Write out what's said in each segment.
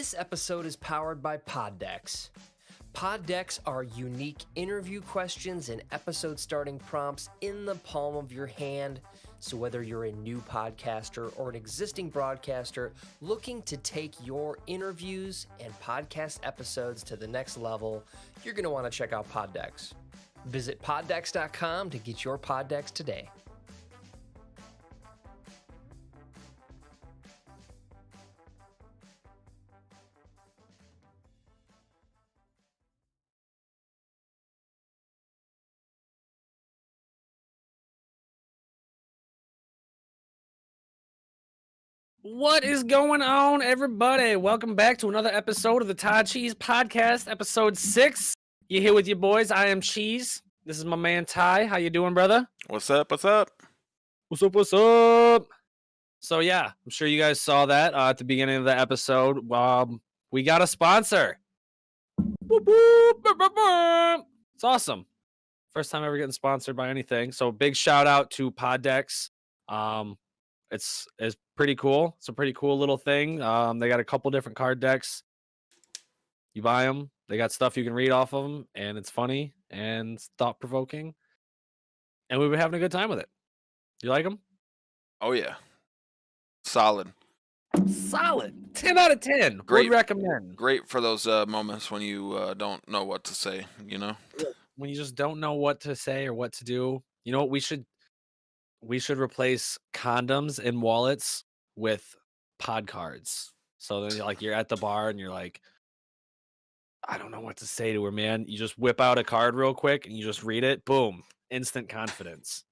This episode is powered by Pod Decks. Pod Decks are unique interview questions and episode starting prompts in the palm of your hand. So whether you're a new podcaster or an existing broadcaster looking to take your interviews and podcast episodes to the next level, you're going to want to check out Pod Decks. Visit poddecks.com to get your Pod Decks today. What is going on, everybody? Welcome back to another episode of the Cheez podcast, episode 6. You here with your boys? I am Cheez. This is my man Ty. How you doing, brother? What's up? What's up? What's up? What's up? So yeah, I'm sure you guys saw that at the beginning of the episode. We got a sponsor. Boop, boop, boop, boop, boop. It's awesome. First time ever getting sponsored by anything. So big shout out to Pod Decks. It's pretty cool. It's a pretty cool little thing. They got a couple different card decks. You buy them. They got stuff you can read off of them, and it's funny and thought-provoking. And we've been having a good time with it. You like them? Oh, yeah. Solid. Solid. 10 out of 10. Great. Would recommend. Great for those moments when you don't know what to say, you know? When you just don't know what to say or what to do. You know what? We should replace condoms and wallets with pod cards. So then you're at the bar and you're like, I don't know what to say to her, man. You just whip out a card real quick and you just read it. Boom. Instant confidence.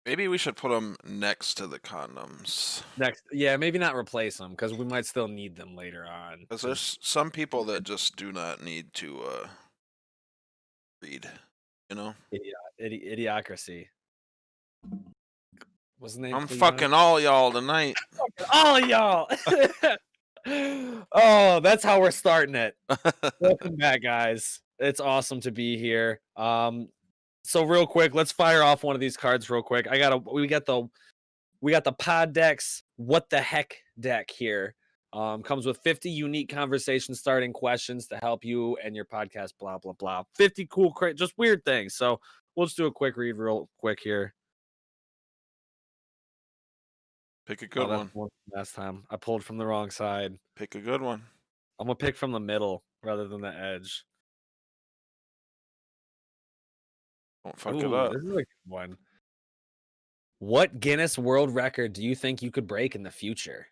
Maybe we should put them next to the condoms. Yeah, maybe not replace them because we might still need them later on. Because there's some people that just do not need to read, you know? Idiocracy. Wasn't it? I'm fucking all y'all tonight. All y'all. Oh, that's how we're starting it. Welcome back, guys. It's awesome to be here. So real quick, let's fire off one of these cards real quick. We got the Pod Decks What the Heck deck here. Comes with 50 unique conversation starting questions to help you and your podcast, blah blah blah. 50 cool, just weird things. So we'll just do a quick read real quick here. Pick a good one. Last time I pulled from the wrong side. Pick a good one. I'm gonna pick from the middle rather than the edge. Don't fuck it up. This is a good one. What Guinness World Record do you think you could break in the future?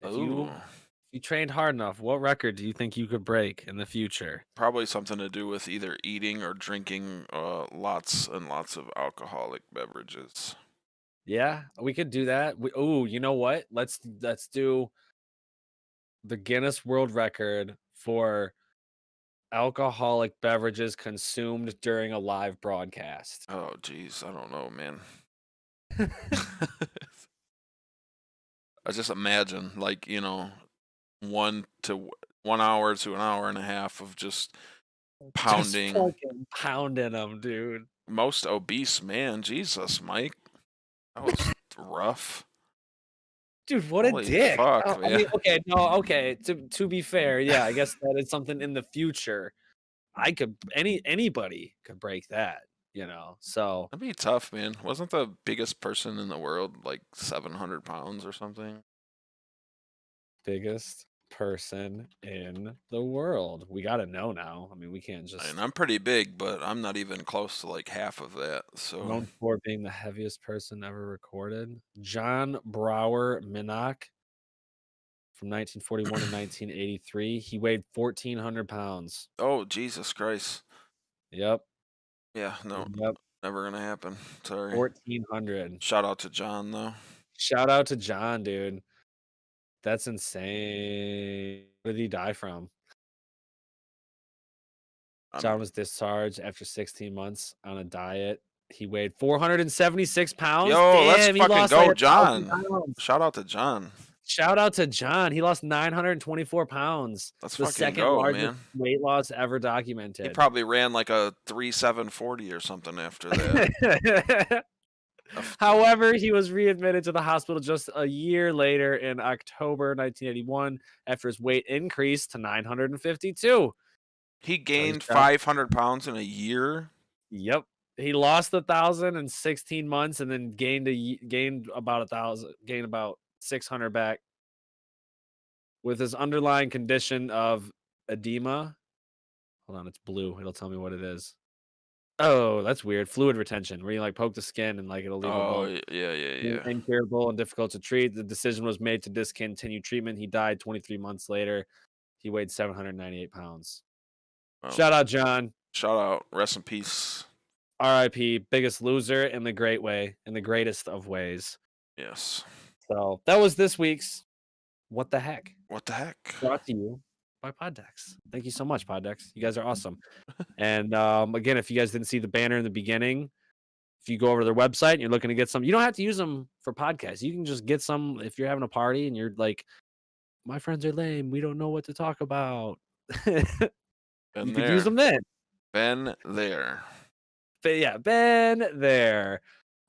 If you trained hard enough, what record do you think you could break in the future? Probably something to do with either eating or drinking lots and lots of alcoholic beverages. Yeah, we could do that. You know what? Let's do the Guinness World Record for alcoholic beverages consumed during a live broadcast. Oh, geez. I don't know, man. I just imagine, 1 hour to an hour and a half of just pounding. Just fucking pounding them, dude. Most obese man. Jesus, Mike. That was rough. Dude, what Holy a dick. Fuck, I mean, okay. To be fair, yeah, I guess that is something in the future. Anybody could break that, you know. So that'd be tough, man. Wasn't the biggest person in the world like 700 pounds or something? Biggest person in the world. We gotta know now. I mean, we can't just. I'm pretty big, but I'm not even close to like half of that. So known for being the heaviest person ever recorded, John Brower Minnock, from 1941 to 1983. He weighed 1,400 pounds. Oh, Jesus Christ. Yep. Yeah, no. Yep. Never gonna happen. Sorry. 1,400. Shout out to John, though. Shout out to John, dude. That's insane. What did he die from? John was discharged after 16 months on a diet. He weighed 476 pounds. Yo, Damn, let's fucking go, like John. Shout out to John. Shout out to John. He lost 924 pounds. That's the fucking second largest man. weight loss ever documented. He probably ran like a 3,740 or something after that. However, he was readmitted to the hospital just a year later in October 1981 after his weight increased to 952. He So gained he's got- 500 pounds in a year. Yep. He lost 1,000 in 16 months and then gained about 1,000, gained about 600 back with his underlying condition of edema. Hold on, it's blue. It'll tell me what it is. Oh, that's weird. Fluid retention, where you like poke the skin and like it'll leave a Oh, bump. yeah. Incurable and difficult to treat. The decision was made to discontinue treatment. He died 23 months later. He weighed 798 pounds. Well, Shout out, John. shout out. Rest in peace. R.I.P. Biggest loser in the great way, in the greatest of ways. Yes. So that was this week's What the Heck? What the heck? Brought to you by Poddex. Thank you so much, Poddex. You guys are awesome. And again, if you guys didn't see the banner in the beginning, if you go over to their website and you're looking to get some, you don't have to use them for podcasts. You can just get some if you're having a party and you're like, my friends are lame. We don't know what to talk about. You could use them then. Been there. But yeah, been there.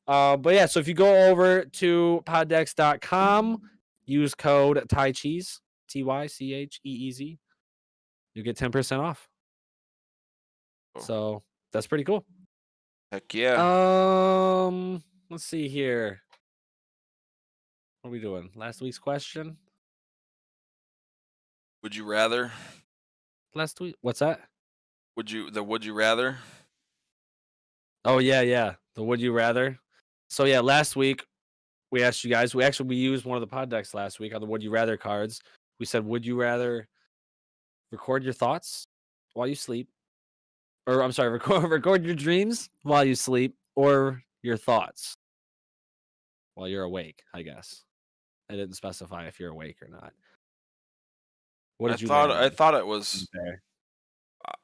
But yeah, so if you go over to poddex.com, use code TYCHEEZ, TYCHEEZ, you get 10% off. Cool. So that's pretty cool. Heck yeah. Let's see here. What are we doing? Last week's question? Would you rather? Last week? What's that? Would you rather? Oh yeah. The would you rather. So yeah, last week we asked you guys. We used one of the pod decks last week on the would you rather cards. We said, would you rather record your thoughts while you sleep, or I'm sorry, record your dreams while you sleep, or your thoughts while you're awake? I guess I didn't specify if you're awake or not. What did you? I thought it was. Okay.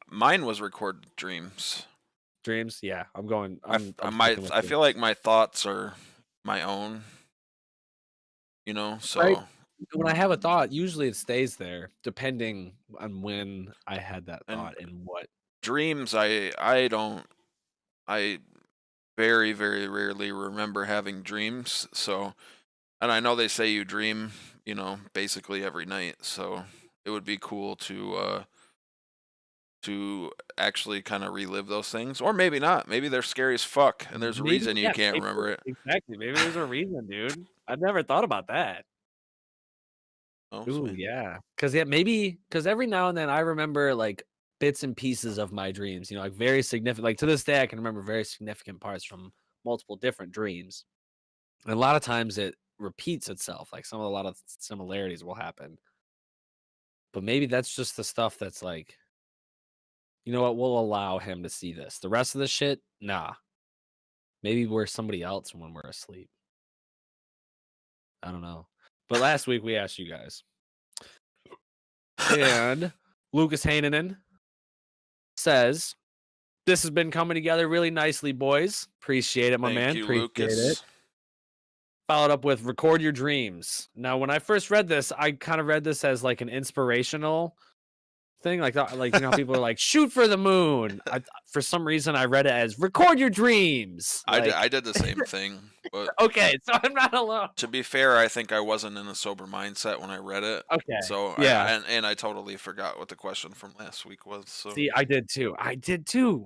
Mine was record dreams. Dreams, yeah. I'm going. I feel like my thoughts are my own. You know, so right. When I have a thought, usually it stays there, depending on when I had that thought and what. Dreams, I very, very rarely remember having dreams. So, and I know they say you dream, you know, basically every night. So it would be cool to actually kind of relive those things, or maybe not. Maybe they're scary as fuck, and there's a reason you can't remember it. Exactly. Maybe there's a reason, dude. I've never thought about that. Oh, Ooh, sweet. yeah. Because every now and then I remember like bits and pieces of my dreams. You know, like very significant. Like to this day, I can remember very significant parts from multiple different dreams. And a lot of times it repeats itself. Like a lot of similarities will happen. But maybe that's just the stuff that's like, you know what, we'll allow him to see this. The rest of the shit, nah. Maybe we're somebody else when we're asleep. I don't know. But last week we asked you guys. And Lucas Hainanen says, this has been coming together really nicely, boys. Appreciate it, my man. Thank you, Appreciate Lucas. it. Followed up with record your dreams. Now, when I first read this, I kind of read this as like an inspirational thing, like you know, people are like shoot for the moon. For some reason, I read it as record your dreams. Like, I did the same thing. But okay, so I'm not alone. To be fair, I think I wasn't in a sober mindset when I read it. Okay. So yeah, and I totally forgot what the question from last week was. So see, I did too.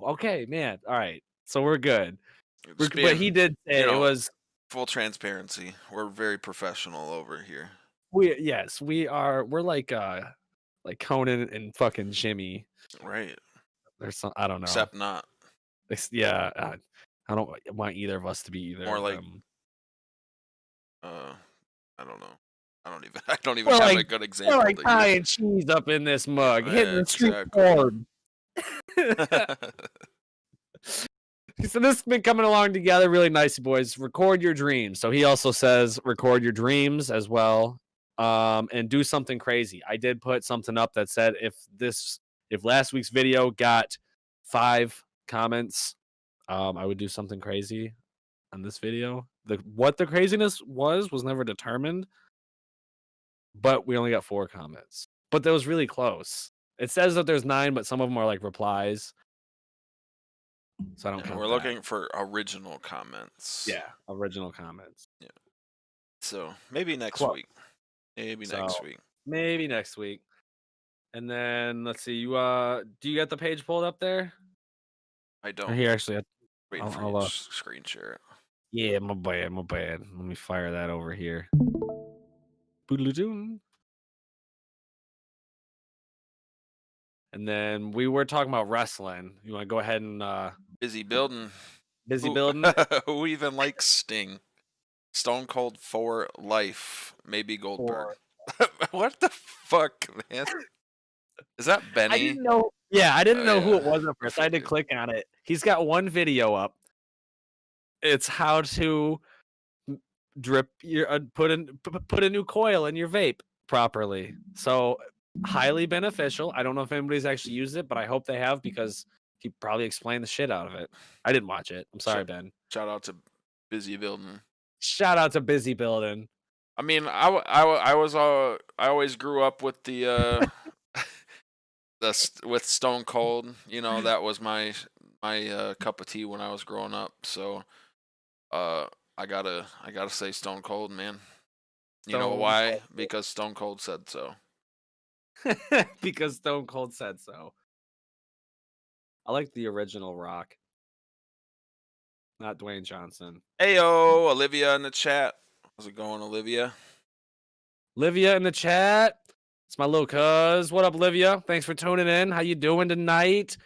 Okay, man. All right, so we're good. Just But he did say it was full transparency. We're very professional over here. We are. We're like Conan and fucking Jimmy. Right. There's some, I don't know. Except not. Yeah. I don't want either of us to be either. More like I don't know. I don't even have have a good example. Like pie and cheese up in this mug, hitting the street board. So this has been coming along together really nice, boys. Record your dreams. So he also says record your dreams as well. And do something crazy. I did put something up that said if last week's video got 5 comments, I would do something crazy on this video. What the craziness was never determined, but we only got 4 comments. But that was really close. It says that there's 9, but some of them are like replies. So I don't And count we're that. looking for original comments. Yeah, original comments. Yeah. So maybe next Close. week. Maybe So next week. maybe next week. And then let's see. You do you got the page pulled up there? I Or don't. here actually. Waiting for I'll, you to screen share it. Yeah, my bad. Let me fire that over here. Boodle-doo. And then we were talking about wrestling. You want to go ahead and Busy building. busy Who, building? who even likes Sting? Stone Cold for life. Maybe Goldberg. What the fuck, man? Is that Benny? I didn't know. Yeah, I didn't know who yeah, it was at first. I had to figured. click on it. He's got one video up. It's how to drip your put a new coil in your vape properly. So highly beneficial. I don't know if anybody's actually used it, but I hope they have because he probably explained the shit out of it. I didn't watch it. I'm sorry, Ben. Shout out to Busy Building. Shout out to Busy Building. I mean, I always grew up with the with Stone Cold. You know, that was my cup of tea when I was growing up. So, I gotta say Stone Cold, man. You know why? Because Stone Cold said so. Because Stone Cold said so. I like the original Rock, not Dwayne Johnson. Heyo, Olivia in the chat. How's it going, Olivia? Livia in the chat. It's my little cuz. What up, Livia? Thanks for tuning in. How you doing tonight?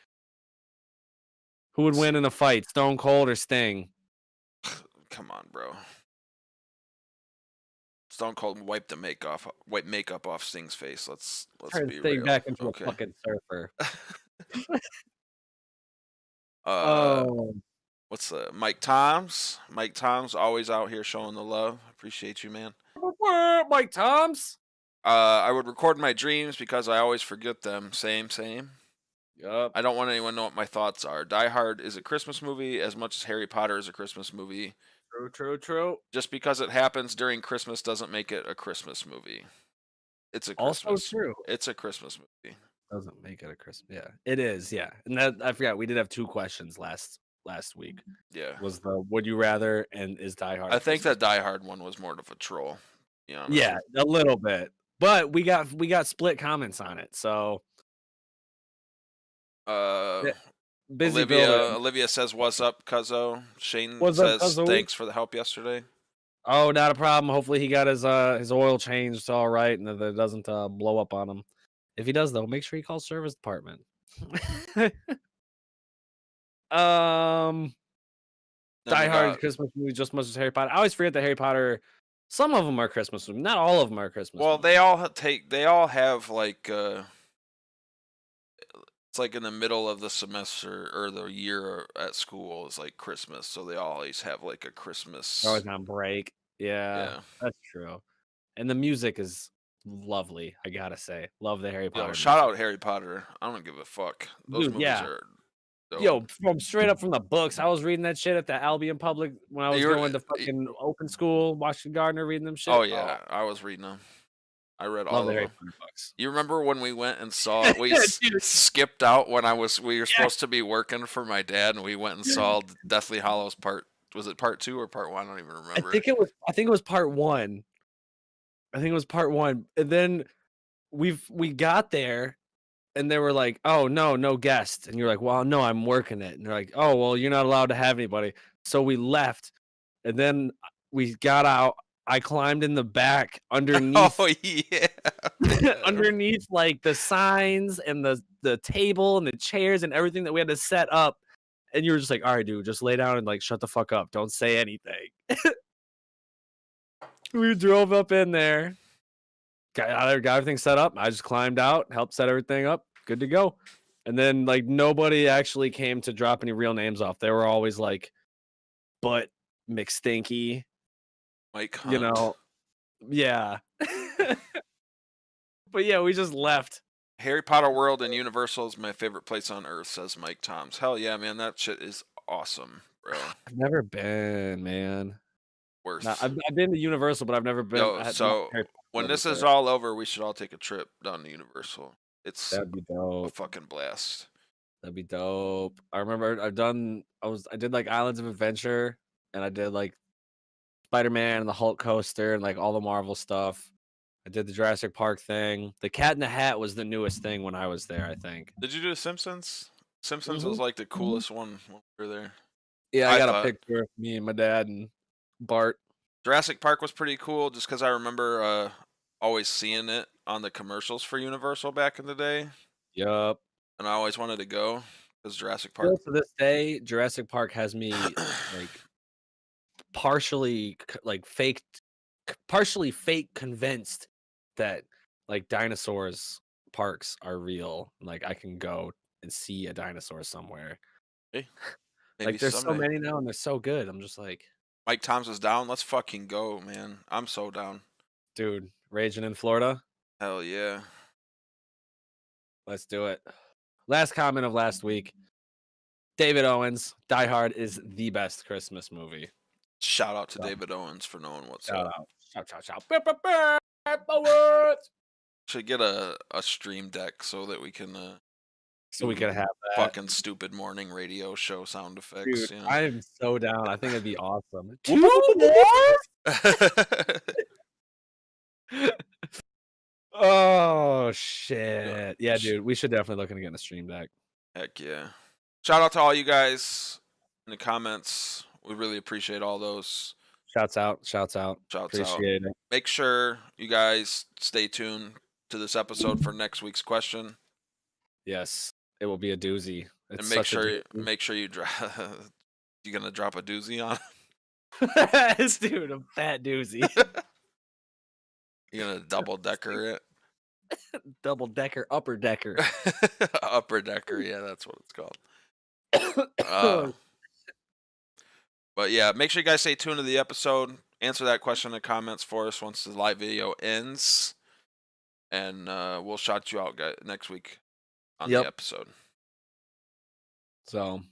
Who would win in a fight, Stone Cold or Sting? Come on, bro. Stone Cold wiped makeup off Sting's face. Let's Turn be Sting real. back into Okay. a fucking surfer. Oh. What's the Mike Toms? Mike Toms always out here showing the love. Appreciate you, man. Mike Toms. I would record my dreams because I always forget them. Same. Yup. I don't want anyone to know what my thoughts are. Die Hard is a Christmas movie as much as Harry Potter is a Christmas movie. True. Just because it happens during Christmas doesn't make it a Christmas movie. It's a Christmas. Also true. It's a Christmas movie. Doesn't make it a Christmas. Yeah, it is. Yeah, and that I forgot we did have 2 questions last week. Yeah. Was the would you rather and is Die Hard? I think that Die Hard one was more of a troll. Yeah, a little bit. But we got split comments on it. So busy Olivia says, "What's up, Cuzzo?" Shane says, "Thanks for the help yesterday." Oh, not a problem. Hopefully he got his oil changed all right and that it doesn't blow up on him. If he does though, make sure he calls service department. Die Hard Christmas movie just as much as Harry Potter. I always forget that Harry Potter. Some of them are Christmas movies. Not all of them are Christmas. Well, movies. they all have like it's like in the middle of the semester or the year at school is like Christmas, so they always have like a Christmas. They're always on break. Yeah, that's true. And the music is lovely. I gotta say, love the Harry Potter. Shout out Harry Potter. I don't give a fuck. Those movies are. Yo, from straight up from the books. I was reading that shit at the Albion Public when I was going to fucking open school, watching Gardner reading them shit. Oh yeah, I was reading them. I read all of them. Books. You remember when we went and saw? We skipped out when we were supposed to be working for my dad, and we went and saw Deathly Hallows part. Was it part 2 or part 1? I don't even remember. I think it was part 1. And then we got there. And they were like, "Oh no guests," and you're like, "Well, no, I'm working it." And they're like, "Oh, well, you're not allowed to have anybody." So we left, and then we got out. I climbed in the back underneath. Oh yeah, underneath like the signs and the table and the chairs and everything that we had to set up. And you were just like, "All right, dude, just lay down and like shut the fuck up. Don't say anything." We drove up in there. Got everything set up. I just climbed out, helped set everything up, good to go. And then like nobody actually came to drop any real names off. They were always like, "But McStinky," Mike Hunt. You know, yeah. But yeah, we just left. Harry Potter World and Universal is my favorite place on earth, says Mike Toms. Hell yeah, man, that shit is awesome, bro. I've never been, man. Worse. No, I've been to Universal, but I've never been. So when this is all over, we should all take a trip down to Universal. That'd be dope. A fucking blast. That'd be dope. I remember I did like Islands of Adventure, and I did like Spider-Man and the Hulk coaster and like all the Marvel stuff. I did the Jurassic Park thing. The Cat in the Hat was the newest thing when I was there, I think. Did you do Simpsons? Simpsons was Mhm, like the mhm. coolest one when we were there. Yeah, I I got a thought picture of me and my dad and Bart. Jurassic Park was pretty cool just because I remember always seeing it on the commercials for Universal back in the day, Yup. and I always wanted to go because Jurassic Park. Still to this day, Jurassic Park has me like partially like partially fake convinced that like dinosaurs parks are real. Like I can go and see a dinosaur somewhere. Hey, maybe Like there's so someday. many now and they're so good. I'm just like, Mike Toms is down. Let's fucking go, man. I'm so down. dude, raging in Florida. Hell yeah. Let's do it. Last comment of last week. David Owens, Die Hard is the best Christmas movie. Shout out to So, David Owens for knowing what's shout up. out. Shout. Beep, beep, beep, Owens! Should get a stream deck so that we can So we do can have that. fucking stupid morning radio show sound effects. Dude, You I am so down. I think it'd be awesome. know? Oh shit. Yeah, sh- dude. We should definitely look into getting a stream deck. Heck yeah. Shout out to all you guys in the comments. We really appreciate all those. Shouts out. Shouts out. Appreciate it. Make sure you guys stay tuned to this episode for next week's question. Yes. It will be a doozy. It's And make sure you drop. You gonna drop a doozy on? this dude, a fat doozy. You gonna double decker it? Double decker, upper decker. Upper decker, yeah, that's what it's called. But yeah, make sure you guys stay tuned to the episode. Answer that question in the comments for us once the live video ends, and we'll shout you out guys next week on the episode. So,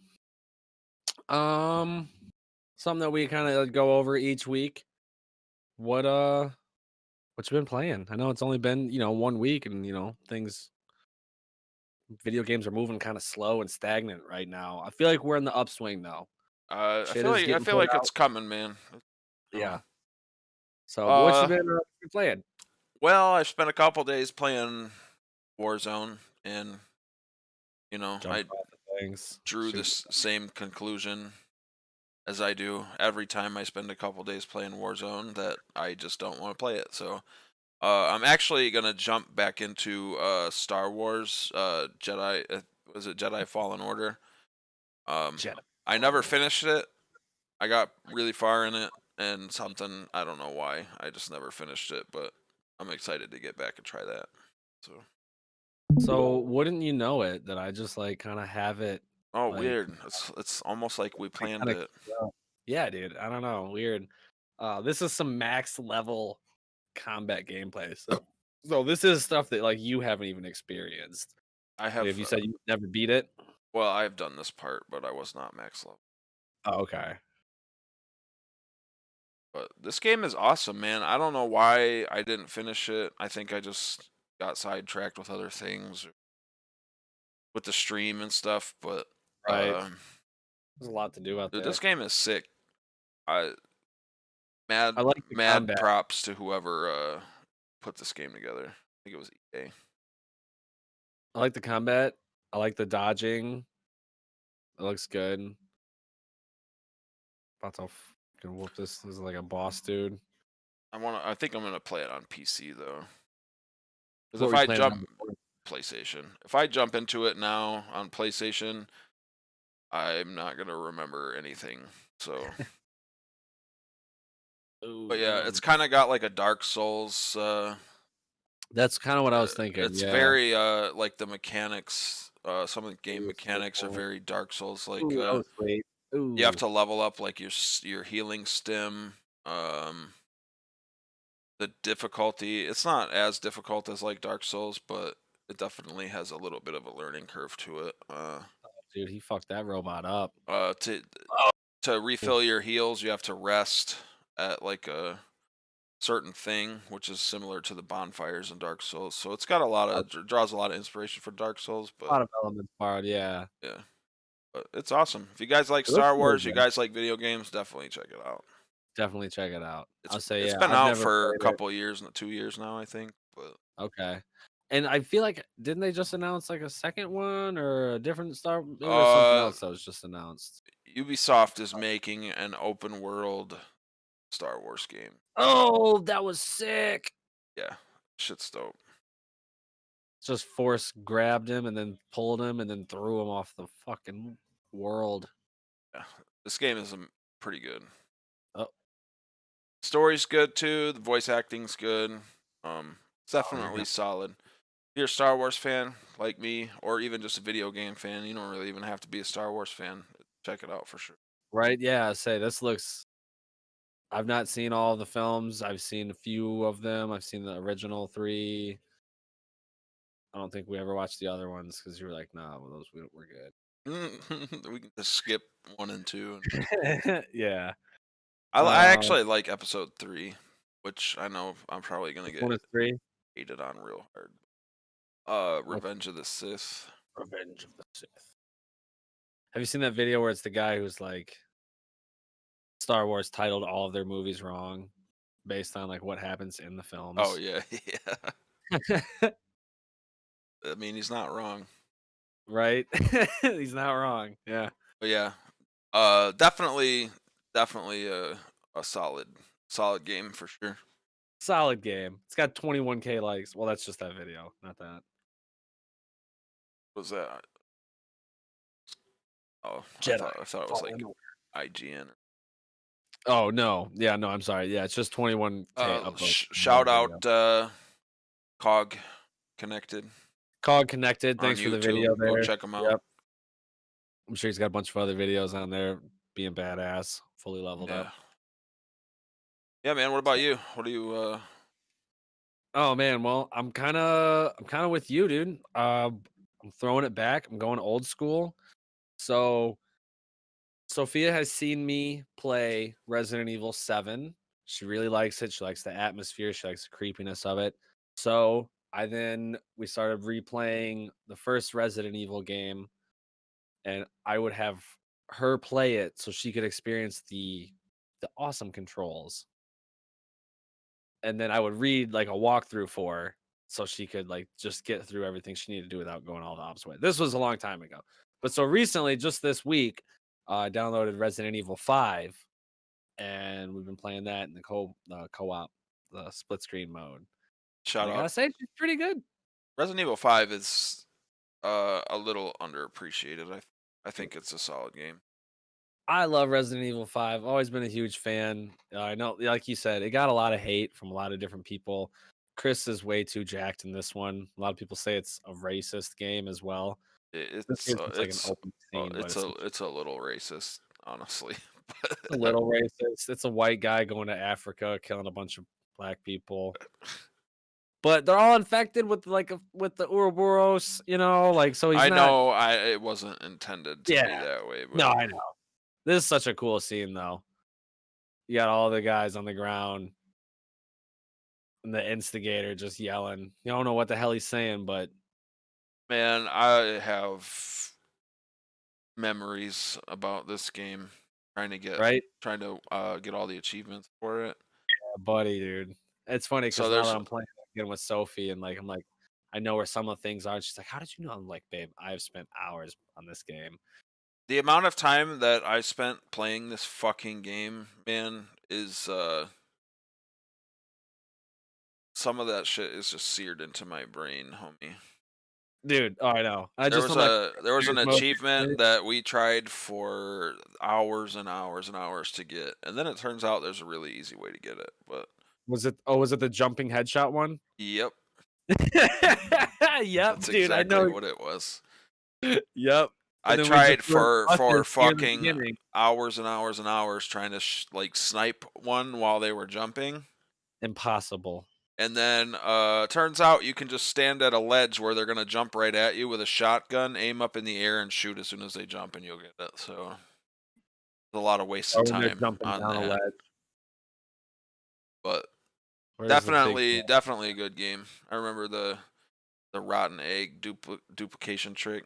something that we kind of go over each week. What you been playing? I know it's only been 1 week, and video games are moving kind of slow and stagnant right now. I feel like we're in the upswing though. I feel like it's coming, man. Yeah. So what you been playing? Well, I spent a couple days playing Warzone, and I drew this same conclusion as I do every time I spend a couple days playing Warzone, that I just don't want to play it. So I'm actually gonna jump back into Star Wars Jedi. Was it Jedi Fallen Order? I never finished it. I got really far in it, and I don't know why. I just never finished it, but I'm excited to get back and try that. So wouldn't you know it that I just like kind of have it? Oh, weird. It's almost like we planned it. Yeah, dude. I don't know. Weird. This is some max level combat gameplay. So this is stuff that like you haven't even experienced. I have. If you said you never beat it. Well, I've done this part, but I was not max level. Oh, okay. But this game is awesome, man. I don't know why I didn't finish it. I think I just got sidetracked with other things, with the stream and stuff. But there's a lot to do out there. This game is sick. Mad combat. props to whoever put this game together. I think it was EA. I like the combat. I like the dodging. It looks good. About to fucking whoop this. This is like a boss dude. I think I'm gonna play it on PC though. Because if I jump PlayStation, if I jump into it now on PlayStation, I'm not gonna remember anything. So. But yeah, it's kind of got like a Dark Souls. That's kind of what I was thinking. It's very like the mechanics. Some of the game mechanics are very Dark Souls. Like you have to level up like your healing stim. The difficulty, it's not as difficult as like Dark Souls, but it definitely has a little bit of a learning curve to it. Dude, he fucked that robot up. To refill your heals, you have to rest at like a certain thing, which is similar to the bonfires in Dark Souls. So it's got a lot of draws a lot of inspiration for Dark Souls, A lot but of elements borrowed, yeah. yeah, but it's awesome. If you guys like It looks Star really Wars, you good. guys like video games, definitely check it out. Definitely check it out. I'll say, It's yeah, been I've out never for a played it. couple years, 2 years now, I think. But Okay. And I feel like didn't they just announce like a second one or a different Star? Maybe there's something else that was just announced. Ubisoft is making an open world Star Wars game. Oh, that was sick. Yeah, shit's dope. Just force grabbed him and then pulled him and then threw him off the fucking world. Yeah, this game is pretty good. Oh, Story's good too. The voice acting's good. It's definitely yeah. solid. If you're a Star Wars fan like me, or even just a video game fan, you don't really even have to be a Star Wars fan. Check it out for sure. Right? Yeah. I say this looks. I've not seen all the films. I've seen a few of them. I've seen the original 3. I don't think we ever watched the other ones because you were like, "Nah, well, those we're good." We can just skip 1 and 2. Yeah. I actually like episode 3, which I know I'm probably gonna get 1 and 3. hated on real hard. Revenge of the Sith. Revenge of the Sith. Have you seen that video where it's the guy who's like, Star Wars titled all of their movies wrong based on like what happens in the films? Oh yeah, yeah. I mean, he's not wrong. Right? He's not wrong. Yeah. But yeah, definitely a solid game for sure. Solid game. It's got 21K likes. Well, that's just that video, not that. What was that? Oh, Jedi. I thought it was like IGN. Oh no. Yeah, no, I'm sorry. Yeah, it's just 21K upvotes. Shout out Cog Connected. Cog Connected. Thanks for the video there. Go check him out. Yep. I'm sure he's got a bunch of other videos on there being badass, fully leveled up. Yeah, man. What about you? What do you Oh man, well, I'm kind of with you, dude. I'm throwing it back. I'm going old school. So Sophia has seen me play Resident Evil 7. She really likes it. She likes the atmosphere. She likes the creepiness of it. So we started replaying the first Resident Evil game, and I would have her play it so she could experience the awesome controls. And then I would read like a walkthrough for her so she could like just get through everything she needed to do without going all the opposite way. This was a long time ago. But so recently, just this week, I downloaded Resident Evil 5, and we've been playing that in the co-op, the split screen mode. shout I out? gotta say, she's pretty good. Resident Evil 5 is a little underappreciated. I think it's a solid game. I love Resident Evil 5. Always been a huge fan. I know, like you said, it got a lot of hate from a lot of different people. Chris is way too jacked in this one. A lot of people say it's a racist game as well. It's a little racist, honestly. A little racist. It's a white guy going to Africa, killing a bunch of black people. But they're all infected with with the Ouroboros, like so he's it wasn't intended to be that way. But... No, I know. This is such a cool scene though. You got all the guys on the ground and the instigator just yelling. You don't know what the hell he's saying, but man, I have memories about this game. Trying to get all the achievements for it. Yeah, buddy, dude. It's funny because now that I'm playing again with Sophie, and I'm like, I know where some of the things are. She's like, "How did you know?" I'm like, "Babe, I've spent hours on this game." The amount of time that I spent playing this fucking game, man, is some of that shit is just seared into my brain, homie. Dude, oh, I know. There was an achievement that we tried for hours and hours and hours to get, and then it turns out there's a really easy way to get it. But was it the jumping headshot one? Yep. Yep, that's dude. Exactly I know what it was. Yep. I tried for fucking hours and hours and hours trying to snipe one while they were jumping. Impossible. And then turns out you can just stand at a ledge where they're going to jump right at you with a shotgun, aim up in the air, and shoot as soon as they jump, and you'll get it. So there's a lot of wasted time on that. But Where's the big Definitely a good game. I remember the rotten egg duplication trick.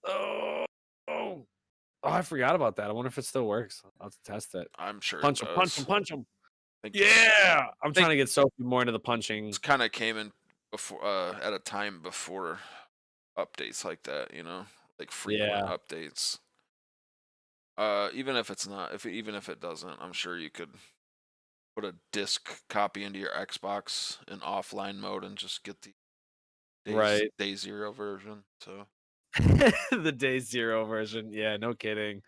oh, oh, I forgot about that. I wonder if it still works. I'll have to test it. I'm sure Punch it him, punch does. him, punch him. Think Yeah, I'm trying to get Sophie more into the punching. It's kind of came in before at a time before updates like that, you know, like frequent updates. Even if it's not, even if it doesn't, I'm sure you could put a disc copy into your Xbox in offline mode and just get the day zero version. So the day zero version, yeah, no kidding.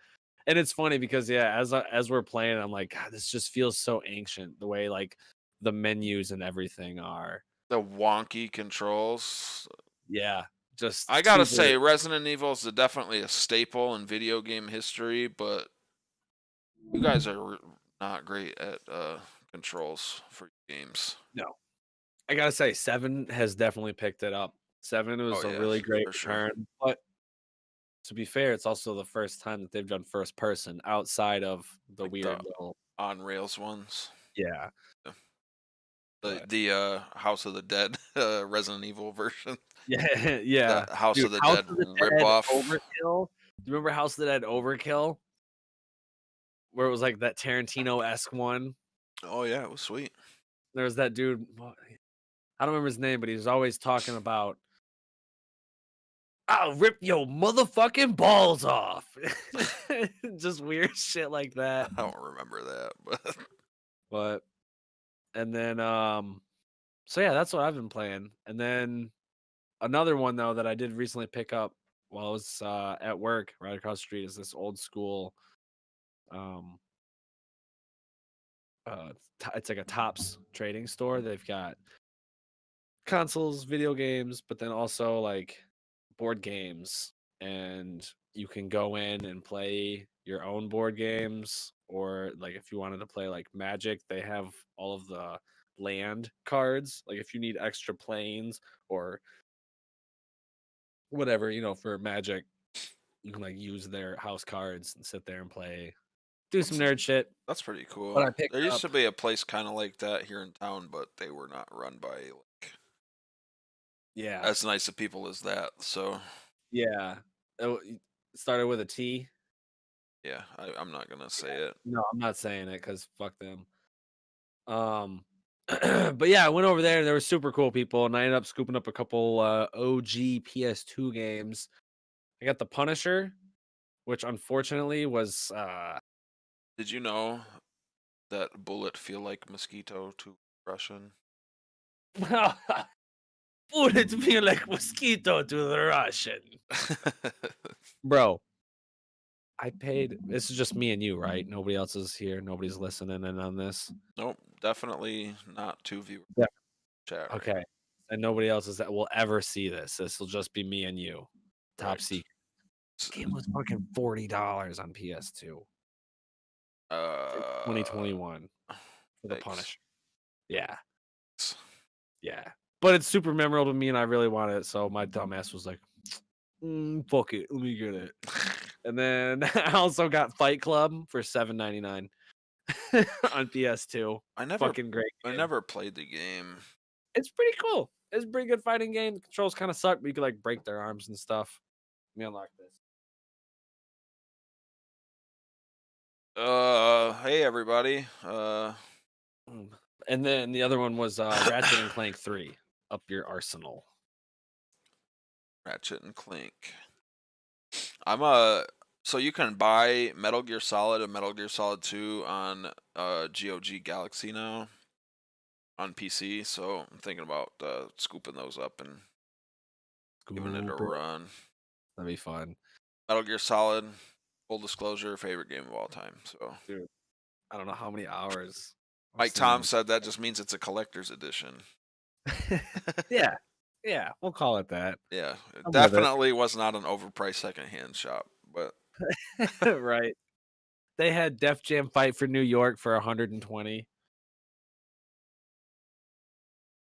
And it's funny because as we're playing, I'm like, God, this just feels so ancient. The way like the menus and everything are. the wonky controls. Yeah, just I gotta say, Resident Evil is definitely a staple in video game history, but you guys are not great at controls for games. No, I gotta say, 7 has definitely picked it up. 7 was a really great return, but to be fair, it's also the first time that they've done first person outside of the Like weird the little on rails ones. yeah. The House of the Dead Resident Evil version. Yeah, yeah. The House of the Dead ripoff. Overkill. Do you remember House of the Dead Overkill? Where it was like that Tarantino-esque one. Oh yeah, it was sweet. There was that dude. I don't remember his name, but he was always talking about, "I'll rip your motherfucking balls off." Just weird shit like that. I don't remember that, but and then so yeah, that's what I've been playing. And then another one though that I did recently pick up while I was at work right across the street is this old school it's like a Tops trading store. They've got consoles, video games, but then also like board games, and you can go in and play your own board games, or like if you wanted to play like Magic, they have all of the land cards. Like if you need extra planes or whatever, for Magic, you can like use their house cards and sit there and play, do some nerd shit. That's pretty cool. But There used to be a place kind of like that here in town, but they were not run by like as nice of people as that. So yeah, it started with a T. Yeah, I'm not gonna say it. No, I'm not saying it because fuck them. But yeah, I went over there and they were super cool people, and I ended up scooping up a couple OG PS2 games. I got the Punisher, which unfortunately was Did you know that bullet feel like mosquito to Russian? Bullet feel like mosquito to the Russian. Bro, I paid. This is just me and you, right? Nobody else is here. Nobody's listening in on this. Nope, definitely not two viewers. Yeah. Chat. Okay. Right. And nobody else is that will ever see this. This will just be me and you. Top secret. This game was fucking $40 on PS2. 2021 for the Punisher. Yeah. Yeah. But it's super memorable to me and I really want it. So my dumbass was like, fuck it. Let me get it. And then I also got Fight Club for $7.99 on PS2. Fucking great game. I never played the game. It's pretty cool. It's a pretty good fighting game. The controls kind of suck, but you can like break their arms and stuff. Let me unlock this. Hey everybody. And then the other one was Ratchet and Clank 3, Up Your Arsenal. Ratchet and Clank. So you can buy Metal Gear Solid and Metal Gear Solid 2 on GOG Galaxy now on PC, so I'm thinking about scooping those up and giving it a run. That'd be fun. Metal Gear Solid, full disclosure, favorite game of all time. So, dude, I don't know how many hours. Mike Tom said that just means it's a collector's edition. Yeah, we'll call it that. Yeah, it definitely was not an overpriced secondhand shop, but right. They had Def Jam Fight for New York for 120.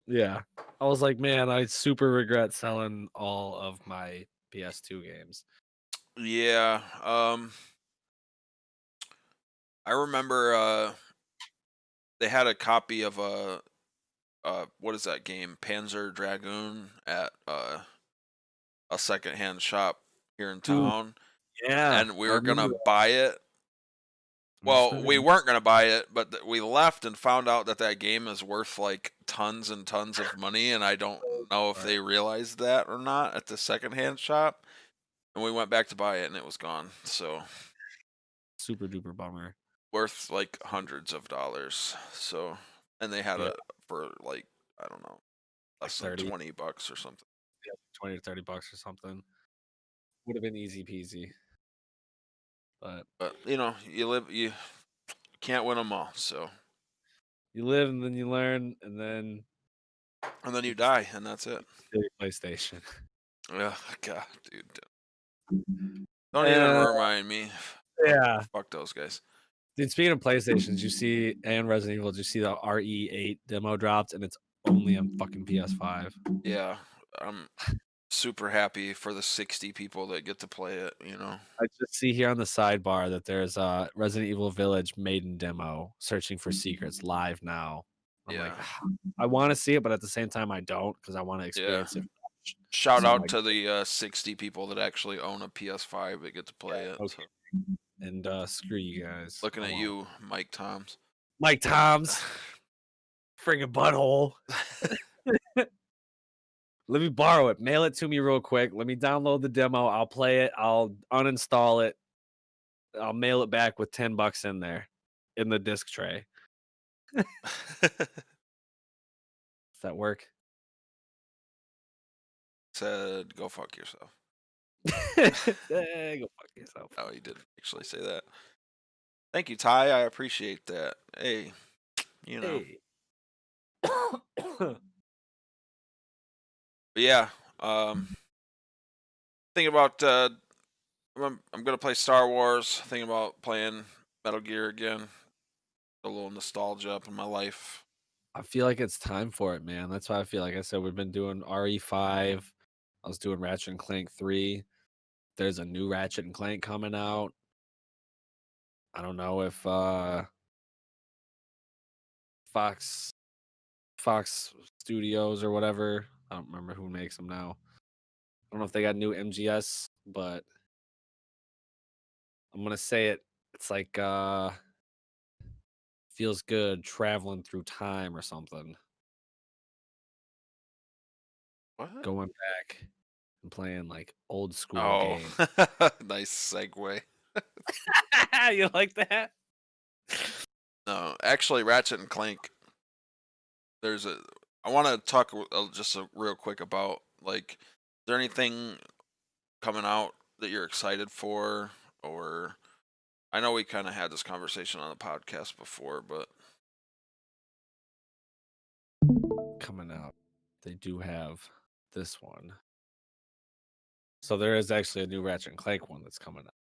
Yeah. I was like, man, I super regret selling all of my PS2 games. Yeah. I remember they had a copy of what is that game? Panzer Dragoon at a secondhand shop here in Dude, town, yeah, and we I were gonna remember buy it. Well, we weren't gonna buy it, but we left and found out that that game is worth like tons and tons of money, and I don't know if they realized that or not at the secondhand shop. And we went back to buy it, and it was gone. So super duper bummer. worth like hundreds of dollars. So, and they had Yeah. it for like, I don't know, Like less than 30. $20 or something. Yeah, 20 to $30 or something. Would have been easy peasy. But You can't win them all. So, you live and then you learn, and then and then you die, and that's it. get your PlayStation. Yeah, God, dude. Don't even remind me. Yeah. Fuck those guys. Dude, speaking of PlayStations, you see, and Resident Evil, did you see the RE8 demo dropped, and it's only on fucking PS5. Yeah, I'm super happy for the 60 people that get to play it. I just see here on the sidebar that there's a Resident Evil Village maiden demo searching for secrets live now. I'm like, I want to see it, but at the same time, I don't because I want to experience it. Shout So, out like, to the 60 people that actually own a PS5 that get to play it. okay. And screw you guys. Looking at you, Mike Toms. Mike Toms. Friggin' butthole. Let me borrow it. Mail it to me real quick. Let me download the demo. I'll play it. I'll uninstall it. I'll mail it back with $10 in there in the disc tray. Does that work? Said, go fuck yourself. Go fuck yourself. Oh, he did actually say that. Thank you, Ty. I appreciate that. Hey, Hey. But yeah, thinking about I'm gonna play Star Wars. Thinking about playing Metal Gear again. A little nostalgia up in my life. I feel like it's time for it, man. That's why I feel like I said we've been doing RE5. I was doing Ratchet and Clank 3. There's a new Ratchet and Clank coming out. I don't know if Fox Studios or whatever. I don't remember who makes them now. I don't know if they got new MGS, but I'm gonna say it. It's like feels good traveling through time or something. What? Going back and playing like old school games. Nice segue. You like that? No, actually, Ratchet and Clank. I want to talk just real quick about is there anything coming out that you're excited for, or I know we kind of had this conversation on the podcast before, but Coming out, they do have this one. So there is actually a new Ratchet and Clank one that's coming out.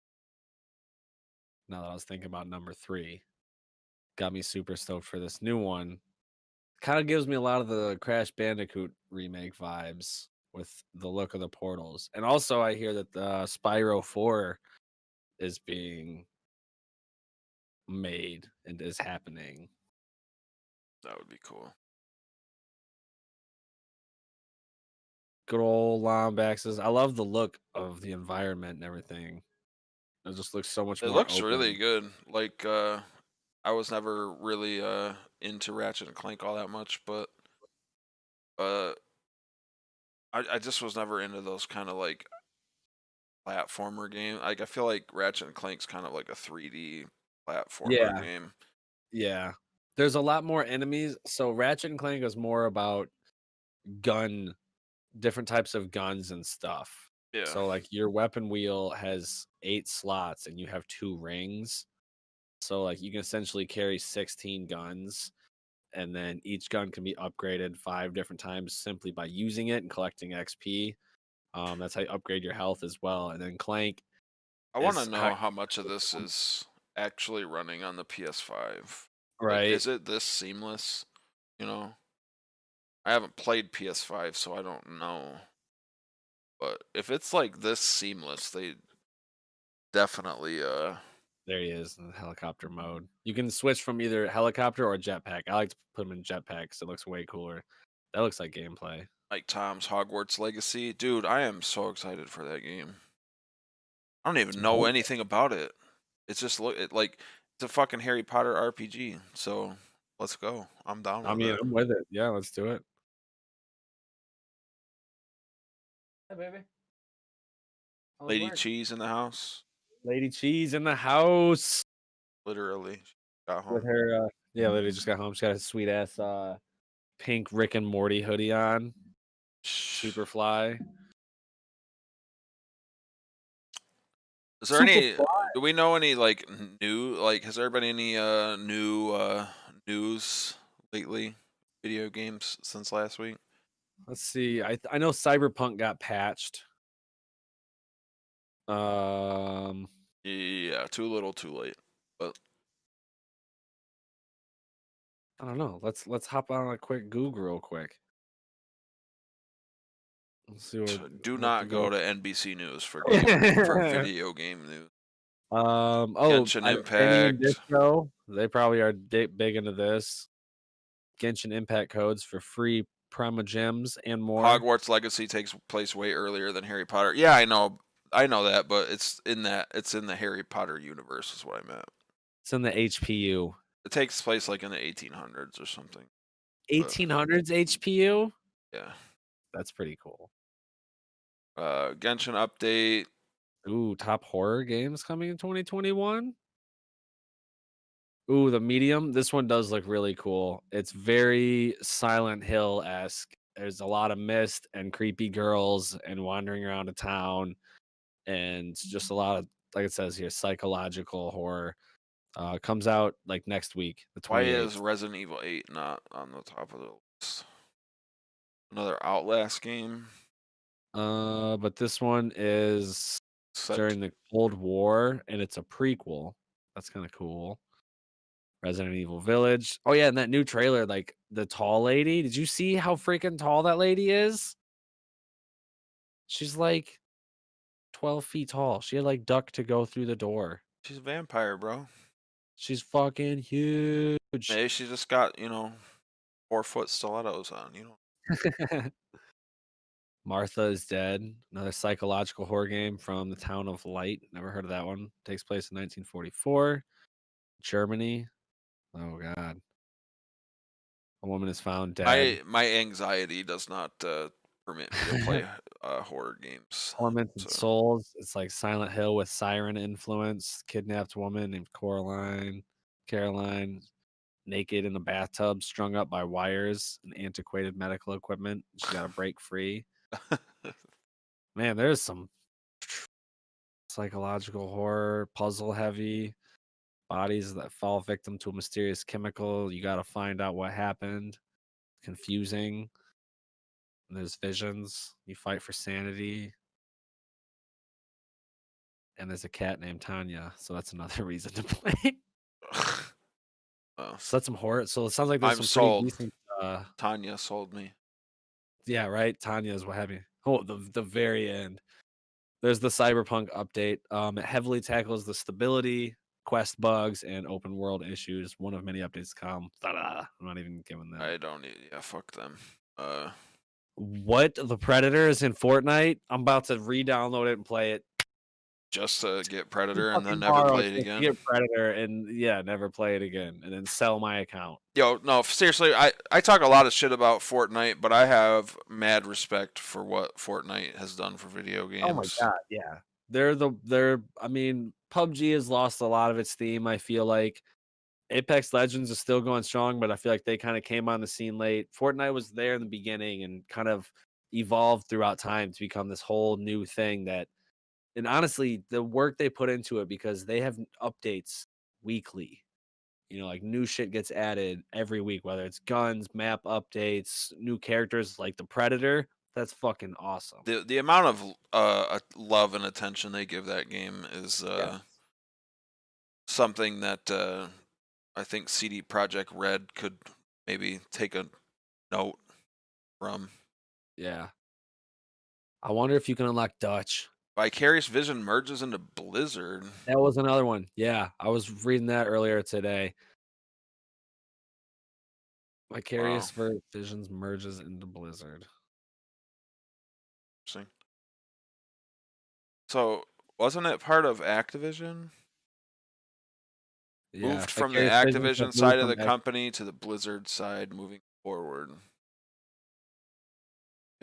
Now that I was thinking about number 3, got me super stoked for this new one. Kind of gives me a lot of the Crash Bandicoot remake vibes with the look of the portals. And also I hear that the Spyro 4 is being made and is happening. that would be cool. Good old Lombaxes. I love the look of the environment and everything. It just looks so much It more looks open. really good. I was never really into Ratchet and Clank all that much, but I just was never into those kind of like platformer game. Like I feel like Ratchet and Clank's kind of like a 3D platformer game. Yeah. There's a lot more enemies. So Ratchet and Clank is more about different types of guns and stuff. Yeah. So like your weapon wheel has 8 slots and you have 2 rings. So like you can essentially carry 16 guns, and then each gun can be upgraded 5 different times simply by using it and collecting XP. That's how you upgrade your health as well. And then Clank, I want to know how much of this is actually running on the PS5. right? Is it this seamless? I haven't played PS5, so I don't know. But if it's like this seamless, they definitely There he is in the helicopter mode. You can switch from either helicopter or jetpack. I like to put him in jetpack because it looks way cooler. That looks like gameplay. Mike Tom's Hogwarts Legacy. Dude, I am so excited for that game. I don't even know anything about it. It's just like it's a fucking Harry Potter RPG. So let's go. I'm down with it. I'm with it. Yeah, let's do it. Hey, baby. Lady Cheez in the house. Lady Cheez in the house. Literally. Got home. With her, literally just got home. She got a sweet ass pink Rick and Morty hoodie on. Super fly. Is there any? Do we know any like new? Like, has there been any new news lately? Video games since last week. Let's see. I know Cyberpunk got patched. Yeah, too little, too late. But I don't know. Let's hop on a quick Google real quick. Let's see what. Do not go to NBC News for video game news. Genshin Impact. Distro, they probably are big into this. Genshin Impact codes for free Primogems and more. Hogwarts Legacy takes place way earlier than Harry Potter. Yeah, I know that, but it's in the Harry Potter universe is what I meant. It's in the HPU. It takes place like in the 1800s or something. 1800s HPU? Yeah. That's pretty cool. Genshin update. Ooh, top horror games coming in 2021. Ooh, the Medium. This one does look really cool. It's very Silent Hill-esque. There's a lot of mist and creepy girls and wandering around a town, and just a lot of, like it says here, psychological horror. Comes out like next week, the 28th. Why is Resident Evil 8 not on the top of the list? Another Outlast game. But this one is during the Cold War, and it's a prequel. That's kind of cool. Resident Evil Village. Oh yeah, and that new trailer, like the tall lady. Did you see how freaking tall that lady is? She's like 12 feet tall. She had like duck to go through the door. She's a vampire, bro. She's fucking huge. Maybe she just got, 4-foot stilettos on, Martha is Dead, another psychological horror game from the town of Light. Never heard of that one. Takes place in 1944, Germany. Oh God, a woman is found dead. My anxiety does not permit me to play horror games. Tormented Souls. It's like Silent Hill with siren influence. Kidnapped woman named Caroline, naked in a bathtub, strung up by wires and antiquated medical equipment. She got to break free. Man, there's some psychological horror, puzzle heavy, bodies that fall victim to a mysterious chemical. You got to find out what happened. Confusing. And there's visions. You fight for sanity. And there's a cat named Tanya, so that's another reason to play. So that's some horror. So it sounds like there's some pretty decent. Tanya sold me. Yeah, right. Tanya is what have you. Oh, the very end. There's the Cyberpunk update. It heavily tackles the stability, quest bugs, and open world issues. One of many updates to come. Ta-da. I'm not even giving that. I don't need. Yeah, fuck them. What? The Predator is in Fortnite? I'm about to re-download it and play it. Just to get Predator and then never play it again. Get Predator and never play it again, and then sell my account. Yo, no, seriously, I talk a lot of shit about Fortnite, but I have mad respect for what Fortnite has done for video games. Oh my God, yeah. I mean, PUBG has lost a lot of its theme, I feel like. Apex Legends is still going strong, but I feel like they kind of came on the scene late. Fortnite was there in the beginning and kind of evolved throughout time to become this whole new thing that. And honestly, the work they put into it, because they have updates weekly, like new shit gets added every week, whether it's guns, map updates, new characters like the Predator. That's fucking awesome. The amount of love and attention they give that game is something that I think CD Projekt Red could maybe take a note from. Yeah. I wonder if you can unlock Dutch. Vicarious Vision merges into Blizzard. That was another one. Yeah, I was reading that earlier today. Vicarious Visions merges into Blizzard. Interesting. So, wasn't it part of Activision? Yeah, Moved from the Vicarious Visions Activision have side moved of the from company to the Blizzard side moving forward.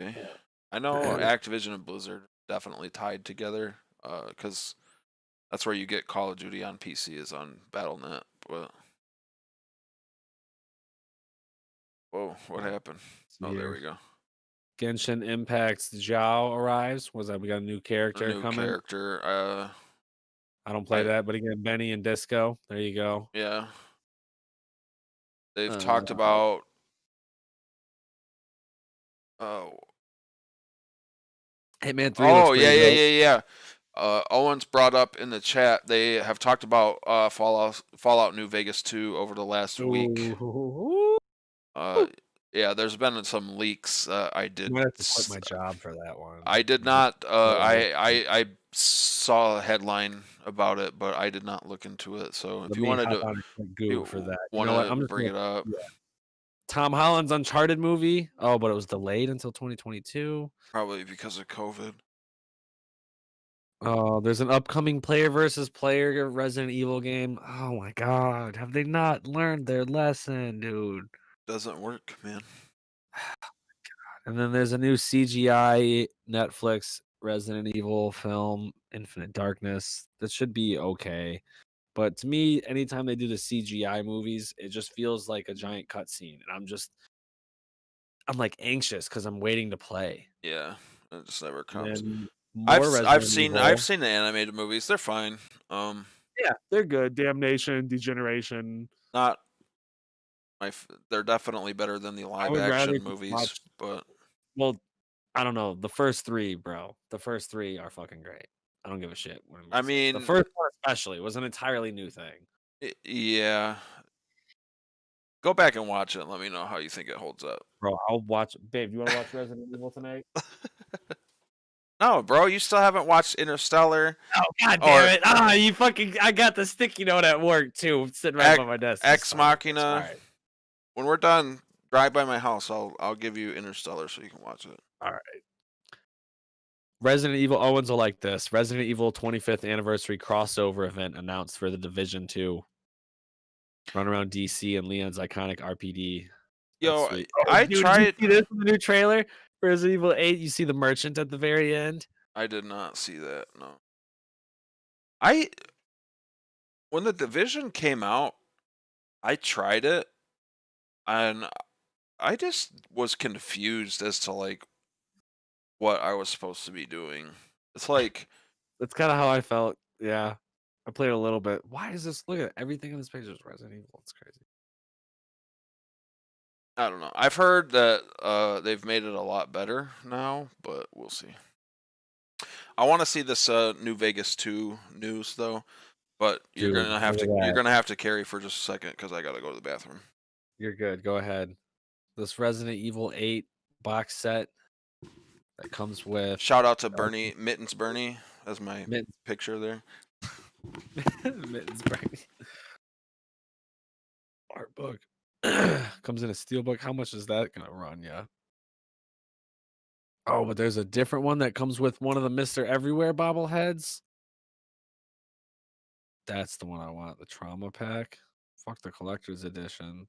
Okay. I know Activision and Blizzard definitely tied together because that's where you get Call of Duty on PC is on Battle.net. But whoa, what happened? Oh, there we go. Genshin Impact's Zhao arrives. Was that we got a new A character new coming? character. I don't play that, but again, Benny and Disco. There you go. Yeah. They've talked about Hitman 3 looks pretty dope. yeah. Owens brought up in the chat they have talked about Fallout New Vegas 2 over the last week. Yeah, there's been some leaks. I did. I'm gonna have to quit my job for that one. I did not. I saw a headline about it, but I did not look into it. So if you wanted to Google for that, want to bring it up. Yeah. Tom Holland's Uncharted movie. Oh, but it was delayed until 2022. Probably because of COVID. Oh, there's an upcoming player versus player Resident Evil game. Oh my god, have they not learned their lesson, dude? Doesn't work, man. And then there's a new CGI Netflix Resident Evil film, Infinite Darkness. That should be okay. But to me, anytime they do the CGI movies, it just feels like a giant cutscene. And I'm like anxious because I'm waiting to play. Yeah, it just never comes. I've seen the animated movies. They're fine. Yeah, they're good. Damnation, Degeneration. Not they're definitely better than the live action movies, but well, I don't know. The first three, bro. The first three are fucking great. I don't give a shit. I mean, the first one especially was an entirely new thing. Yeah. Go back and watch it and let me know how you think it holds up. Bro, I'll watch. Babe, you want to watch Resident Evil tonight? No, bro, you still haven't watched Interstellar. Oh, god damn it. You fucking... I got the sticky note at work, too, sitting right by my desk. Ex Machina. Right. When we're done, drive by my house. I'll give you Interstellar so you can watch it. All right. Resident Evil Owens will like this. Resident Evil 25th anniversary crossover event announced for the Division 2. Run around DC and Leon's iconic RPD. Yo, I tried. Did you see this in the new trailer? Resident Evil 8, you see the merchant at the very end? I did not see that, no. When the Division came out, I tried it, and I just was confused as to, like, what I was supposed to be doing. It's like... That's kind of how I felt, yeah. I played a little bit. Why is this? Look at everything in this page is Resident Evil. It's crazy. I don't know. I've heard that they've made it a lot better now, but we'll see. I want to see this New Vegas 2 news though, but you're gonna have to carry for just a second because I gotta go to the bathroom. You're good. Go ahead. This Resident Evil 8 box set that comes with. Shout out to Bernie Mittens Bernie as my picture there. Mittens Bernie. Art book. Comes in a steelbook. How much is that gonna run? Yeah. Oh, but there's a different one that comes with one of the Mr. Everywhere bobbleheads. That's the one I want. The trauma pack. Fuck the collector's edition.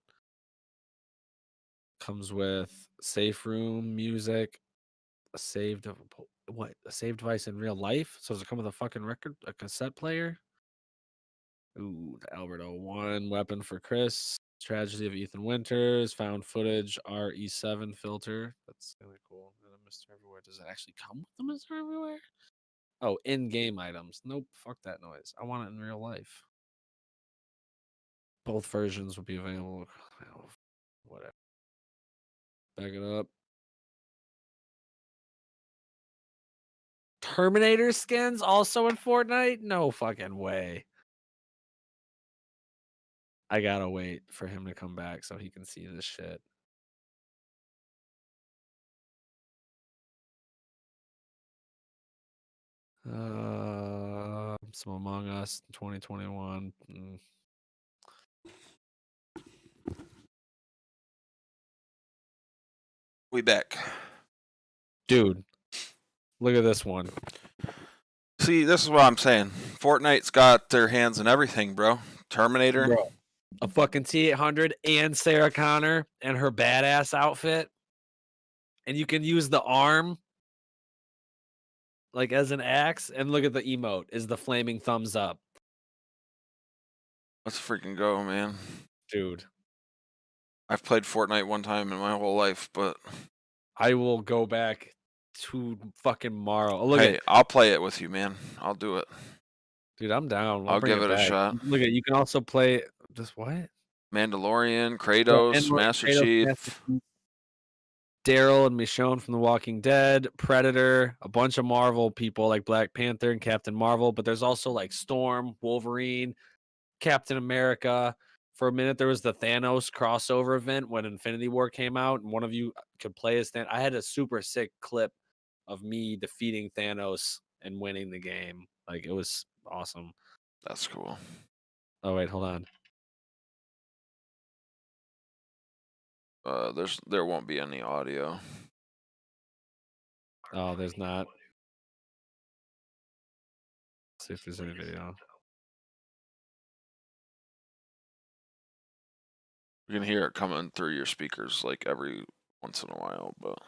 Comes with safe room, music, a saved device in real life. So does it come with a fucking record, a cassette player? Ooh, the Albert 01 weapon for Chris. Tragedy of Ethan Winters, found footage, RE7 filter. That's really cool. Mr. Everywhere. Does it actually come with the Mr. Everywhere? Oh, in-game items. Nope, fuck that noise. I want it in real life. Both versions will be available. Whatever. Back it up. Terminator skins also in Fortnite? No fucking way. I gotta wait for him to come back so he can see this shit. Some Among Us 2021. We back. Dude, look at this one. See, this is what I'm saying. Fortnite's got their hands in everything, bro. Terminator. Bro, a fucking T-800 and Sarah Connor and her badass outfit. And you can use the arm like as an axe. And look at the emote is the flaming thumbs up. Let's freaking go, man. Dude. I've played Fortnite one time in my whole life, but I will go back to fucking tomorrow. Oh, hey, I'll play it with you, man. I'll do it. Dude, I'm down. I'll give it a shot. Look at you can also play just what? Mandalorian, Kratos, Master Chief. Daryl and Michonne from The Walking Dead, Predator, a bunch of Marvel people like Black Panther and Captain Marvel, but there's also like Storm, Wolverine, Captain America. For a minute, there was the Thanos crossover event when Infinity War came out, and one of you could play as Thanos. I had a super sick clip of me defeating Thanos and winning the game. Like, it was awesome. That's cool. Oh, wait, hold on. There won't be any audio. Oh, there's not. Let's see if there's any video. You can hear it coming through your speakers like every once in a while, but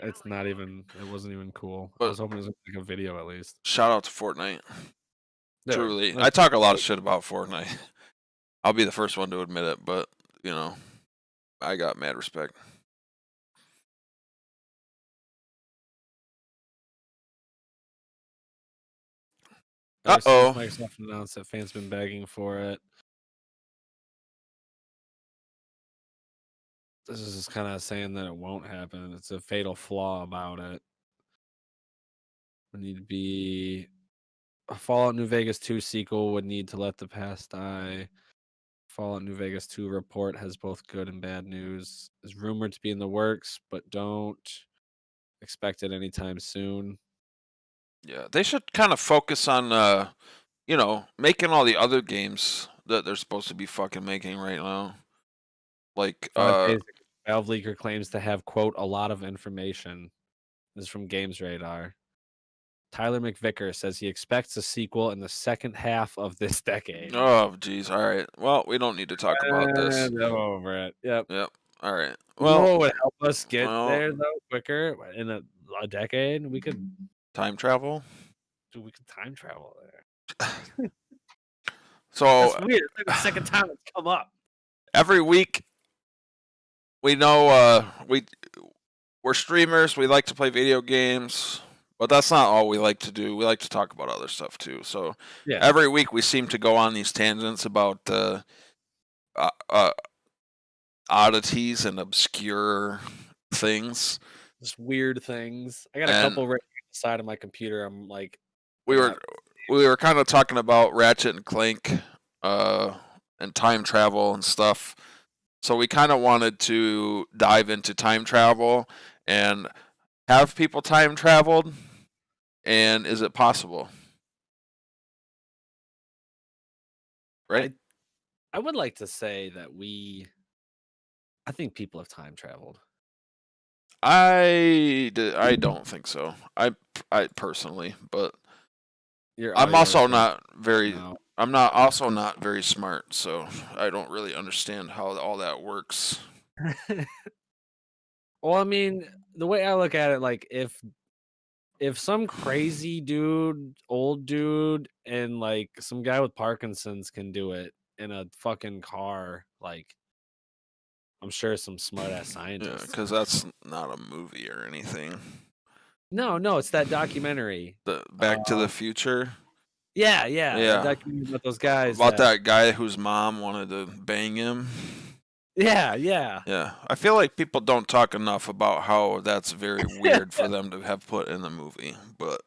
It's not even. It wasn't even cool. But I was hoping it was like a video at least. Shout out to Fortnite. Dude, Truly, I talk a lot of shit about Fortnite. I'll be the first one to admit it, but you know, I got mad respect. Uh-oh. Microsoft announced that fans been begging for it. This is just kind of saying that it won't happen. It's a fatal flaw about it. Would need to be a Fallout New Vegas 2 sequel would need to let the past die. Fallout New Vegas 2 report has both good and bad news. Is rumored to be in the works, but don't expect it anytime soon. Yeah, they should kind of focus on making all the other games that they're supposed to be fucking making right now. Like Valve Leaker claims to have, quote, a lot of information. This is from Games Radar. Tyler McVicker says he expects a sequel in the second half of this decade. Oh, geez. All right. Well, we don't need to talk about this. I'm over it. Yep. All right. Well, what would help us get there though quicker in a decade? We could time travel. Dude, we could time travel there. So that's weird. It's like the second time it's come up. Every week, we know we're streamers. We like to play video games, but that's not all we like to do. We like to talk about other stuff too. So every week we seem to go on these tangents about oddities and obscure things. Just weird things. I got a couple right on the side of my computer. I'm like, we were kind of talking about Ratchet and Clank, and time travel and stuff. So we kind of wanted to dive into time travel and have people time traveled, and is it possible? Right? I would like to say that I think people have time traveled. I don't think so. I personally, but I'm also not very. I'm not also not very smart, so I don't really understand how all that works. Well, I mean, the way I look at it, like if some crazy dude, old dude, and like some guy with Parkinson's can do it in a fucking car, like I'm sure some smart ass scientists. Yeah, because that's not a movie or anything. No, it's that documentary. The Back to the Future. Yeah. Documentary about those guys. About that guy whose mom wanted to bang him. Yeah. I feel like people don't talk enough about how that's very weird for them to have put in the movie, but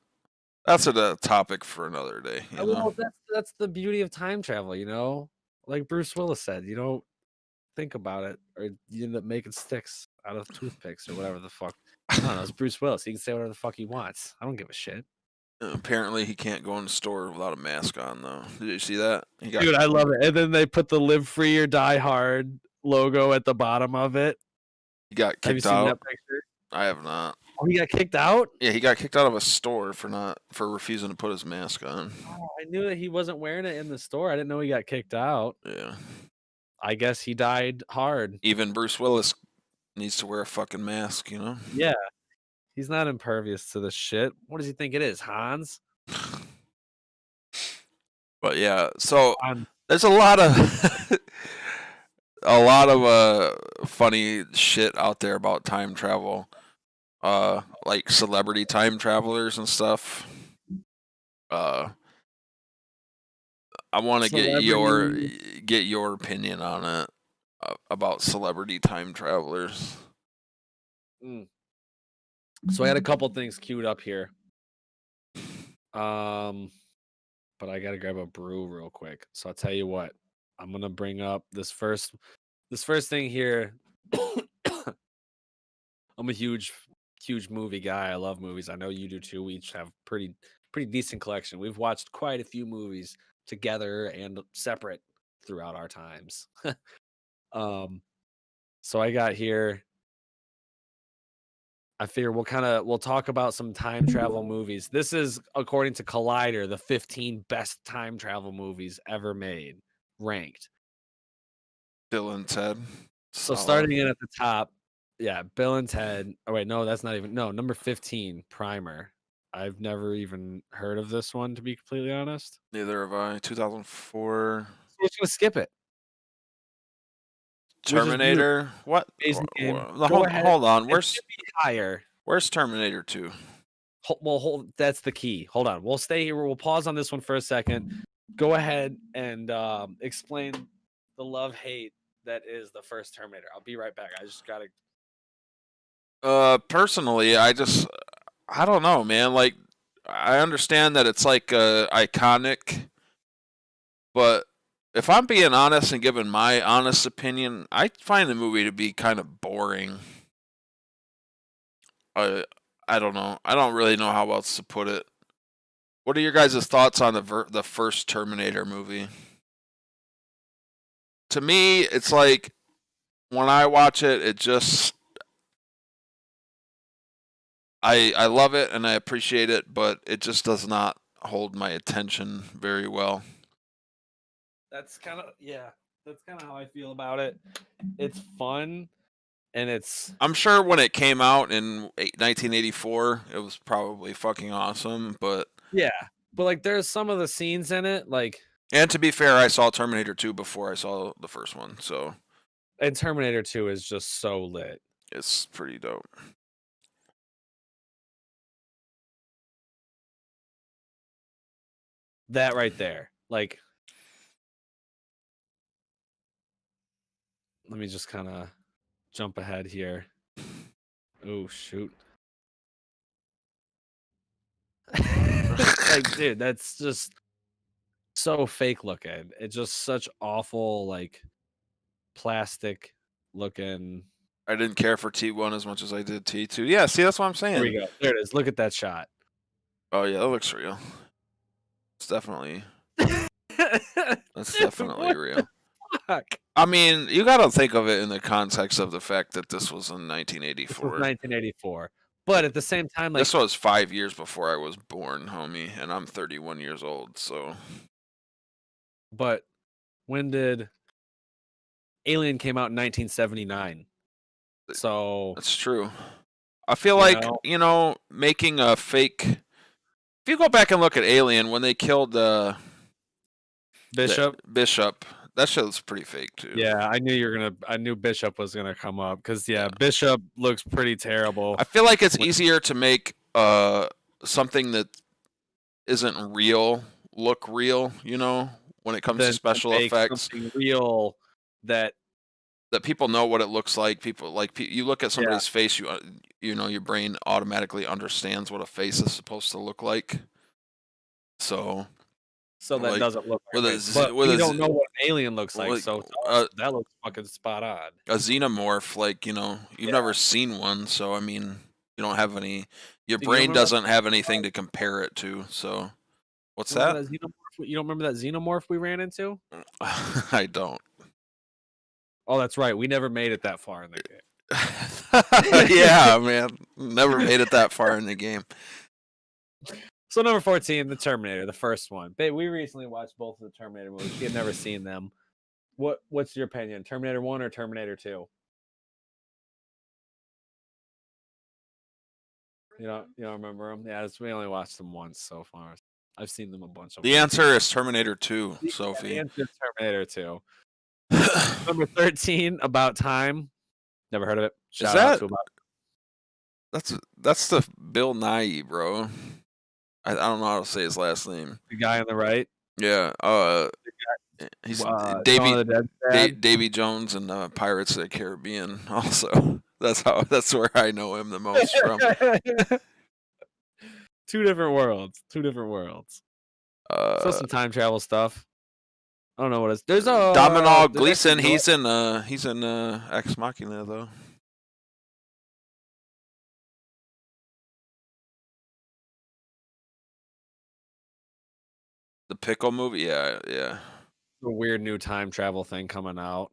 that's a topic for another day. Well, that's the beauty of time travel, you know? Like Bruce Willis said, think about it, or you end up making sticks out of toothpicks or whatever the fuck. I don't know. It's Bruce Willis. He can say whatever the fuck he wants. I don't give a shit. Apparently, he can't go in the store without a mask on, though. Did you see that? Dude, I love it. And then they put the "Live Free or Die Hard" logo at the bottom of it. He got Have you kicked seen out. that picture? I have not. Oh, he got kicked out? Yeah, he got kicked out of a store for refusing to put his mask on. Oh, I knew that he wasn't wearing it in the store. I didn't know he got kicked out. Yeah. I guess he died hard. Even Bruce Willis needs to wear a fucking mask, you know? Yeah. He's not impervious to this shit. What does he think it is, Hans? But yeah, so On there's a lot of funny shit out there about time travel. Like celebrity time travelers and stuff. I want to get your opinion on it about celebrity time travelers. So I had a couple things queued up here. But I gotta grab a brew real quick. So I'll tell you what. I'm gonna bring up this first thing here. I'm a huge movie guy. I love movies. I know you do too. We each have pretty decent collection. We've watched quite a few movies together and separate throughout our times. So I got here. I figure we'll talk about some time travel movies. This is according to Collider, the 15 best time travel movies ever made, ranked. Bill and Ted. So starting in at the top, yeah, Bill and Ted. Oh wait, no, that's not even number 15, Primer. I've never even heard of this one, to be completely honest. Neither have I. 2004. We're just gonna skip it. Terminator. What? Hold on. Where's Terminator 2? Well, that's the key. Hold on. We'll stay here. We'll pause on this one for a second. Go ahead and explain the love-hate that is the first Terminator. I'll be right back. I just gotta. Personally, I don't know, man. Like, I understand that it's like iconic, but if I'm being honest and giving my honest opinion, I find the movie to be kind of boring. I don't know. I don't really know how else to put it. What are your guys' thoughts on the first Terminator movie? To me, it's like when I watch it, it just I love it and I appreciate it, but it just does not hold my attention very well. That's kind of how I feel about it. It's fun, and I'm sure when it came out in 1984, it was probably fucking awesome, but yeah, but like there's some of the scenes in it, like. And to be fair, I saw Terminator 2 before I saw the first one, so. And Terminator 2 is just so lit. It's pretty dope. That right there, like. Let me just kind of jump ahead here. Oh, shoot. Like, dude, that's just so fake looking. It's just such awful, like, plastic looking. I didn't care for T1 as much as I did T2. Yeah, see, that's what I'm saying. There we go. There it is. Look at that shot. Oh, yeah, that looks real. It's definitely... That's definitely real. Fuck. I mean, you got to think of it in the context of the fact that this was in 1984. This was 1984. But at the same time, like... This was 5 years before I was born, homie, and I'm 31 years old, so... But when did... Alien came out in 1979. So... That's true. I feel like, making a fake... If you go back and look at Alien, when they killed Bishop, that shit's pretty fake too. Yeah, I knew Bishop was gonna come up because Bishop looks pretty terrible. I feel like it's easier to make something that isn't real look real, when it comes to special effects. Something real that people know what it looks like. People you look at somebody's face, your brain automatically understands what a face is supposed to look like. So So that Like, doesn't look with like a it. z- But with we a don't z- know what an alien looks like, like, so to us, that looks fucking spot on. a xenomorph, like, you've never seen one, so I mean, you don't have any. Your Do you brain remember doesn't have anything to compare it to. So, what's remember that? that xenomorph? You don't remember that xenomorph we ran into? I don't. Oh, that's right. We never made it that far in the game. Yeah, man, never made it that far in the game. So number 14, The Terminator, the first one. Babe, we recently watched both of the Terminator movies. We had never seen them. What's your opinion? Terminator 1 or Terminator 2? You don't remember them? Yeah, we only watched them once so far. I've seen them a bunch of The answer is Terminator 2, The Sophie. answer is Terminator 2. Number 13, About Time. Never heard of it. Shout out to About That's the Bill Nye, bro. I don't know how to say his last name. the guy on the right. Yeah. He's Dawn of the Dead. Davy Jones and Pirates of the Caribbean. Also, that's where I know him the most from. Two different worlds. So some time travel stuff. I don't know what it's. There's a Domhnall Gleeson. He's in Ex Machina though. The Pickle movie, yeah. A weird new time travel thing coming out.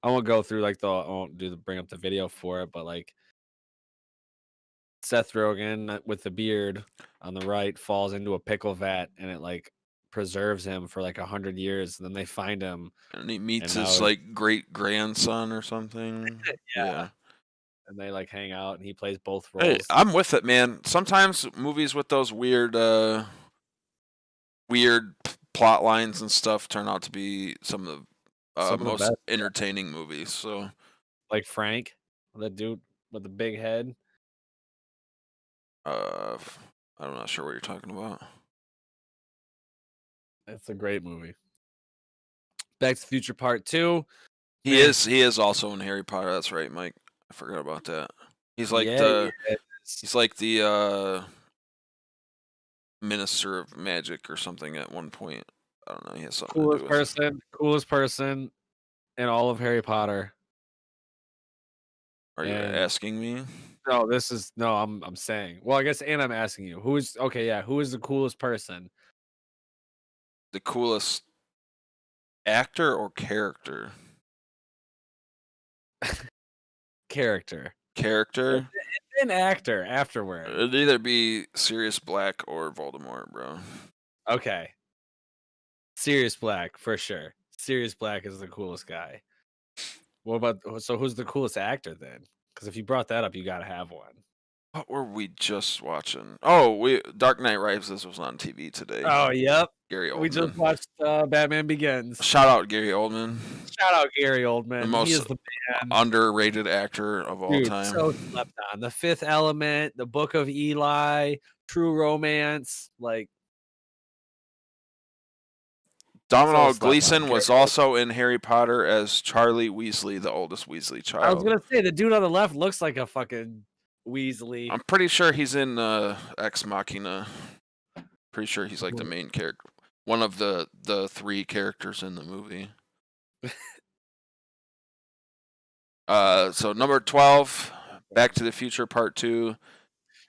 I won't go through I won't bring up the video for it, but like Seth Rogen with the beard on the right falls into a pickle vat and it like preserves him for like 100 years. And then they find him and he meets and his like great grandson or something. Yeah. And they like hang out and he plays both Hey, roles. I'm with it, man. Sometimes movies with those weird plot lines and stuff turn out to be some of the most best. entertaining movies. So, Like Frank, the dude with the big head. I'm not sure what you're talking about. It's a great movie. Back to the Future Part 2. He is also in Harry Potter. That's right, Mike. I forgot about that. He's like he's like the Minister of Magic or something at one point. I don't know. He has something to do with it. Coolest person in all of Harry Potter. Are you asking me? No, I'm saying. Well, I guess, and I'm asking you. Who is the coolest person? The coolest actor or character? Character. An actor afterward. It'd either be Sirius Black or Voldemort, bro. Okay. Sirius Black, for sure. Sirius Black is the coolest guy. So who's the coolest actor then? Because if you brought that up, you got to have one. What were we just watching? Oh, Dark Knight Rises was on TV today. Oh, yep. Gary Oldman. We just watched Batman Begins. Shout out Gary Oldman. The most he is the underrated actor of all time. So slept on. The Fifth Element, The Book of Eli, True Romance, like. Domhnall Gleeson was also in Harry Potter as Charlie Weasley, the oldest Weasley child. I was gonna say the dude on the left looks like a fucking Weasley. I'm pretty sure he's in Ex Machina. Pretty sure he's like the main character, one of the 3 characters in the movie. So number 12, Back to the Future Part 2.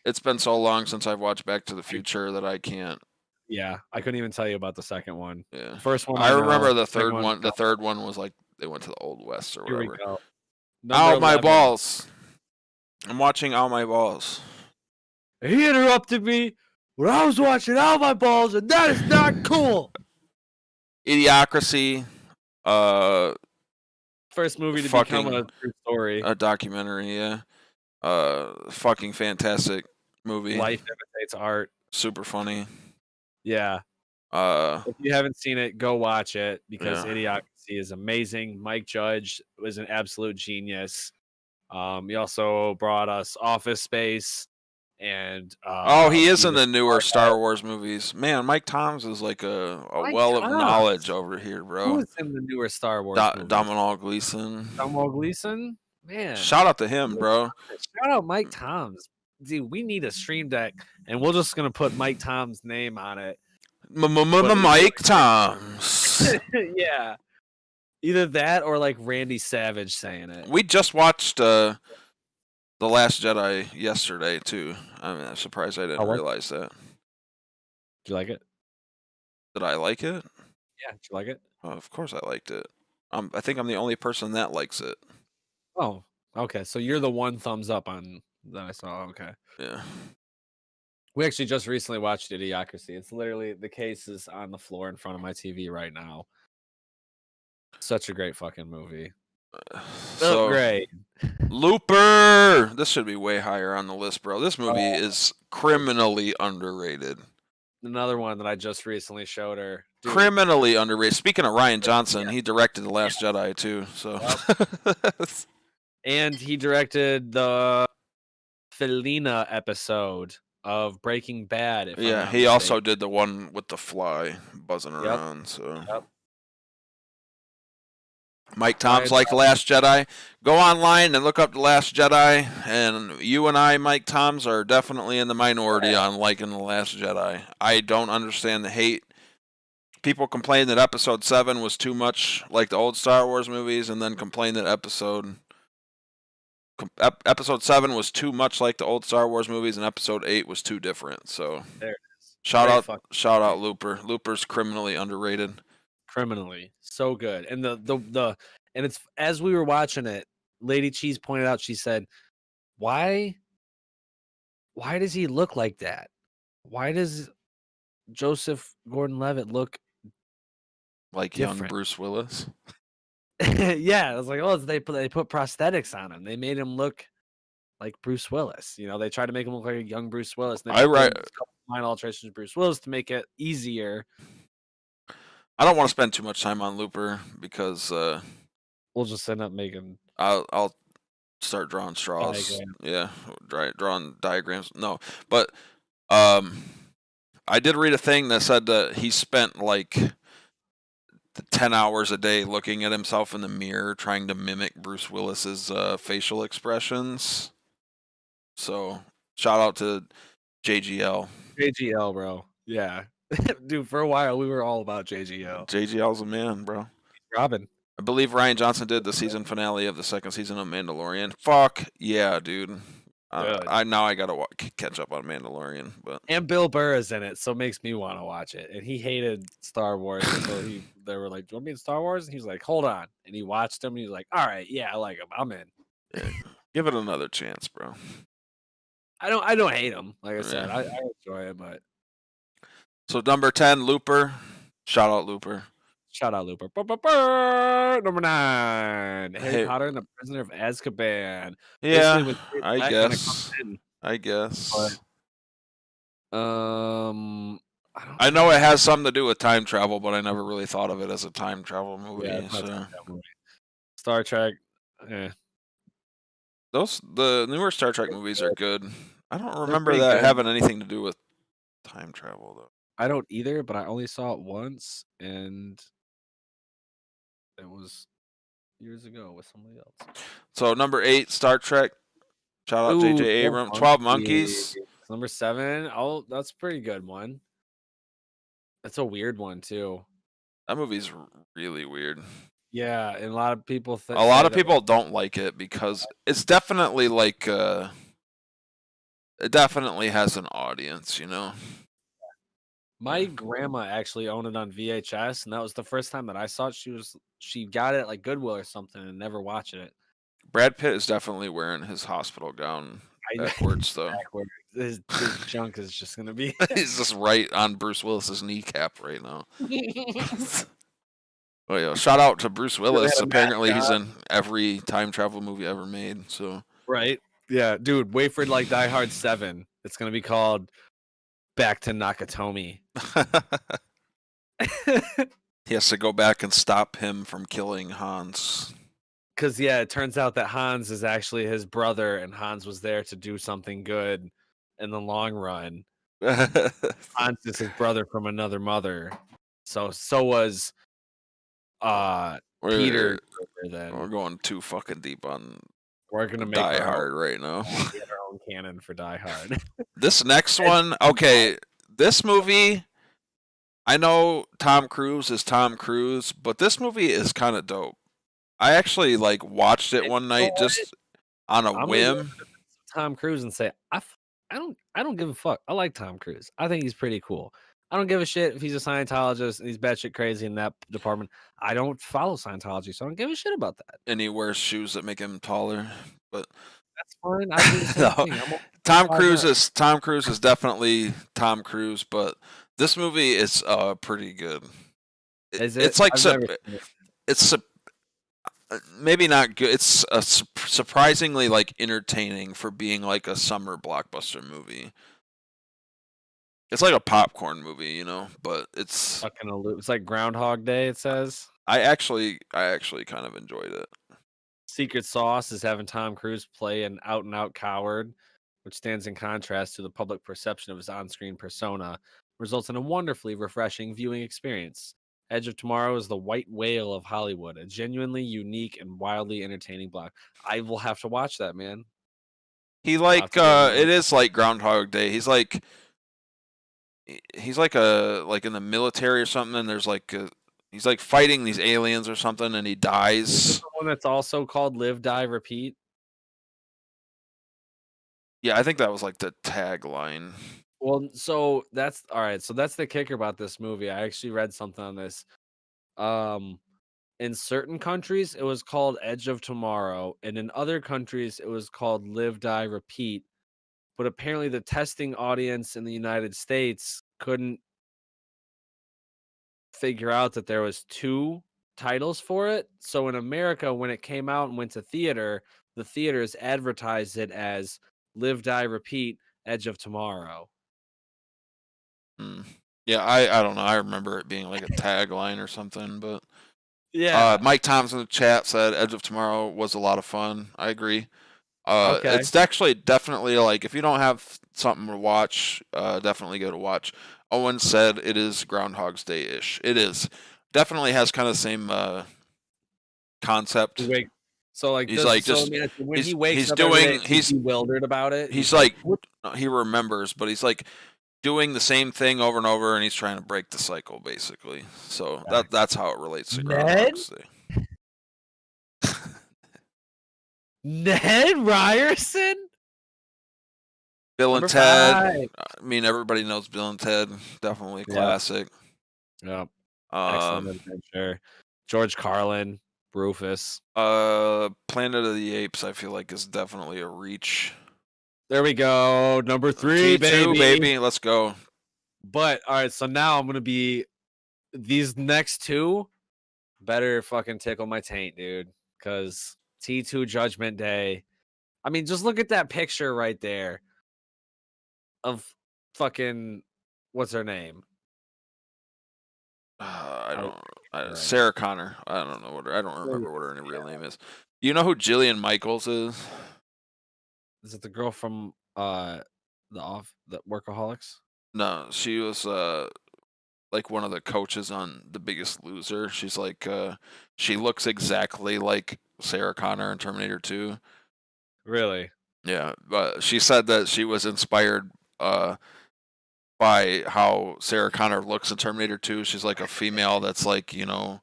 It's been so long since I've watched Back to the Future that I can't. Yeah, I couldn't even tell you about the second one. Yeah, the first one. I remember the third one. The third one was like they went to the Old West or whatever. Here we go. Ow, my balls! I'm watching Ow My Balls. He interrupted me when I was watching Ow My Balls, and that is not cool. Idiocracy. First movie to become a true story. A documentary, yeah. Fucking fantastic movie. Life imitates art. Super funny. Yeah. If you haven't seen it, go watch it because Idiocracy is amazing. Mike Judge was an absolute genius. He also brought us Office Space and he is in the newer Star Wars movies. Man, Mike Toms is like a well of knowledge over here, bro. Who is in the newer Star Wars movies? Domhnall Gleeson. Domhnall Gleeson? Man. Shout out to him, bro. Shout out Mike Toms. Dude, we need a stream deck, and we're just gonna put Mike Tom's name on it. Mike Toms. Yeah. Either that or like Randy Savage saying it. We just watched The Last Jedi yesterday too. I'm surprised I didn't realize that. Did you like it? Did I like it? Yeah, did you like it? Oh, of course I liked it. I think I'm the only person that likes it. Oh, okay. So you're the one thumbs up on that I saw. Okay. Yeah. We actually just recently watched Idiocracy. It's literally the case is on the floor in front of my TV right now. Such a great fucking movie. So great. Looper. This should be way higher on the list, bro. This movie is criminally underrated. Another one that I just recently showed her. Dude. Criminally underrated. Speaking of Ryan Johnson, he directed The Last Jedi too. So, and he directed the Felina episode of Breaking Bad. Yeah, he also did the one with the fly buzzing around. So. Yep. Mike Toms like The Last Jedi. Go online and look up The Last Jedi, and you and I, Mike Toms, are definitely in the minority on liking The Last Jedi. I don't understand the hate. People complain that Episode 7 was too much like the old Star Wars movies, and then complain that Episode 7 was too much like the old Star Wars movies, and Episode 8 was too different. So there it is. Shout out Looper. Looper's criminally underrated. Criminally so good. And the and it's as we were watching it, Lady Cheez pointed out, she said, why does he look like that? Why does Joseph Gordon-Levitt look like different? Young Bruce Willis? Yeah, I was like, oh, they put prosthetics on him. They made him look like Bruce Willis. You know, they tried to make him look like a young Bruce Willis. And they minor alterations of Bruce Willis to make it easier. I don't want to spend too much time on Looper because we'll just end up making. I'll start drawing straws. Diagram. Yeah, drawing diagrams. No, but I did read a thing that said that he spent like 10 hours a day looking at himself in the mirror, trying to mimic Bruce Willis's facial expressions. So shout out to JGL. JGL, bro. Yeah. Dude, for a while we were all about JGL. JGL's a man, bro. Robin. I believe Ryan Johnson did the season finale of the second season of Mandalorian. Fuck yeah, dude. I gotta catch up on Mandalorian, but and Bill Burr is in it, so it makes me want to watch it. And he hated Star Wars, so they were like, "Do you want me in Star Wars?" And he was like, "Hold on," and he watched him. And he was like, "All right, yeah, I like him. I'm in." Yeah, give it another chance, bro. I don't hate him. Like I said, I enjoy it, but. So number 10, Looper. Shout out Looper. Shout out Looper. Number 9, Harry Potter and the Prisoner of Azkaban. Yeah, I guess. But, I know it has something to do with time travel, but I never really thought of it as a time travel movie. Yeah, Star Trek. The newer Star Trek movies are good. I don't remember that having anything to do with time travel though. I don't either, but I only saw it once, and it was years ago with somebody else. So number 8, Star Trek. Shout out J.J. Abrams. 12 Monkeys. Number 7. Oh, that's a pretty good one. That's a weird one too. That movie's really weird. Yeah, and a lot of people think a lot of people don't like it because it's definitely like it definitely has an audience, you know. My grandma actually owned it on VHS, and that was the first time that I saw it. She got it at like Goodwill or something and never watched it. Brad Pitt is definitely wearing his hospital gown backwards, though. His junk is just gonna be. He's just right on Bruce Willis's kneecap right now. Oh yeah! Shout out to Bruce Willis. Apparently, he's in every time travel movie ever made. So right, yeah, dude. Wait for like Die Hard 7. It's gonna be called Back to Nakatomi. He has to go back and stop him from killing Hans. Because, yeah, it turns out that Hans is actually his brother, and Hans was there to do something good in the long run. Hans is his brother from another mother. So was Peter. We're going too fucking deep on we're gonna make Die Hard right now. Get our own canon for Die Hard. This next one, okay, this movie, I know Tom Cruise is Tom Cruise, but this movie is kind of dope. I actually like watched it And one you know night what? just on a I'm gonna go whim. Tom Cruise and say I don't give a fuck. I like Tom Cruise. I think he's pretty cool. I don't give a shit if he's a Scientologist and he's batshit crazy in that department. I don't follow Scientology, so I don't give a shit about that. And he wears shoes that make him taller. But That's fine. I do the same no, thing. I'm okay with Tom 5'9". Cruise is definitely Tom Cruise, but this movie is pretty good. Is it? It's like I've never seen it. it's maybe not good. It's surprisingly like entertaining for being like a summer blockbuster movie. It's like a popcorn movie, you know, but it's Fucking a loop. It's like Groundhog Day. It says I actually kind of enjoyed it. secret sauce is having Tom Cruise play an out-and-out coward, which stands in contrast to the public perception of his on-screen persona, results in a wonderfully refreshing viewing experience. Edge of Tomorrow is the white whale of Hollywood, a genuinely unique and wildly entertaining block. I will have to watch that, man. He I'll have to get into it is like Groundhog Day. He's like a like in the military or something, and there's like he's like fighting these aliens or something, and he Is this dies. the one that's also called Live, Die, Repeat? Yeah, I think that was like the tagline. Well, so that's all right. So that's the kicker about this movie. I actually read something on this. In certain countries, it was called Edge of Tomorrow, and in other countries, it was called Live, Die, Repeat. But apparently, the testing audience in the United States couldn't figure out that there was two titles for it. So in America, when it came out and went to theater, the theaters advertised it as Live, Die, Repeat, Edge of Tomorrow. Hmm. Yeah, I don't know. I remember it being like a tagline or something, but Yeah. Mike Thompson in the chat said Edge of Tomorrow was a lot of fun. I agree. Okay. It's actually definitely like if you don't have something to watch, definitely go to watch. Owen said it is Groundhog's Day ish. It is definitely has kind of the same concept. So like He's this, like so just let me ask you, when he's he wakes he's up every day, doing he's bewildered about it. he's like "What?" he remembers, but he's like doing the same thing over and over, and he's trying to break the cycle basically. So that's how it relates to Ned? Groundhog's Day. Ned Ryerson? Bill Number and Ted. 5. I mean, everybody knows Bill and Ted. Definitely a Yeah. classic. Yep. Excellent adventure. George Carlin, Rufus. Planet of the Apes, I feel like is definitely a reach. There we go. Number 3, T2, baby. Let's go. But all right, so now I'm gonna be these next two better fucking tickle my taint, dude. Because T2 Judgment Day. I mean, just look at that picture right there of fucking what's her name? I don't. Right. Sarah Connor. I don't know I don't remember what her real name is. You know who Jillian Michaels is? Is it the girl from the Workaholics? No, she was like one of the coaches on The Biggest Loser. She's like she looks exactly like Sarah Connor in Terminator 2. Really? Yeah, but she said that she was inspired by how Sarah Connor looks in Terminator 2. She's like a female that's like, you know,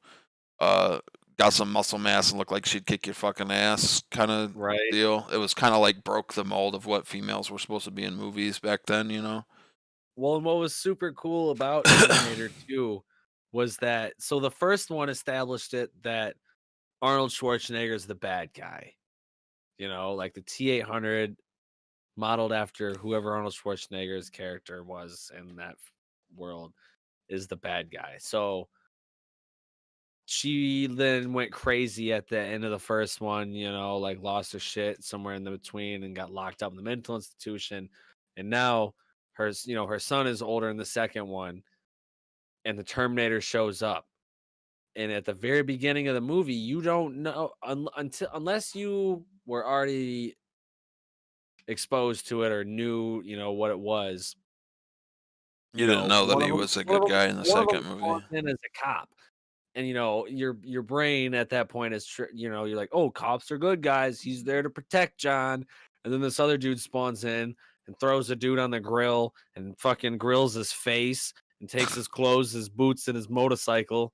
got some muscle mass and look like she'd kick your fucking ass kind of Right. deal. It was kind of like broke the mold of what females were supposed to be in movies back then, you know? Well, and what was super cool about Terminator 2 was that so the first one established it that Arnold Schwarzenegger is the bad guy. You know, like the T-800 modeled after whoever Arnold Schwarzenegger's character was in that world is the bad guy. So she then went crazy at the end of the first one, you know, like lost her shit somewhere in the between and got locked up in the mental institution. And now her son is older in the second one, and the Terminator shows up. And at the very beginning of the movie, you don't know unless you were already exposed to it or knew, you know, what it was. You didn't know that he was a good guy in the second movie. In as a cop, and you know your brain at that point is, you know, you're like, oh, cops are good guys. He's there to protect John. And then this other dude spawns in and throws a dude on the grill and fucking grills his face and takes his clothes, his boots, and his motorcycle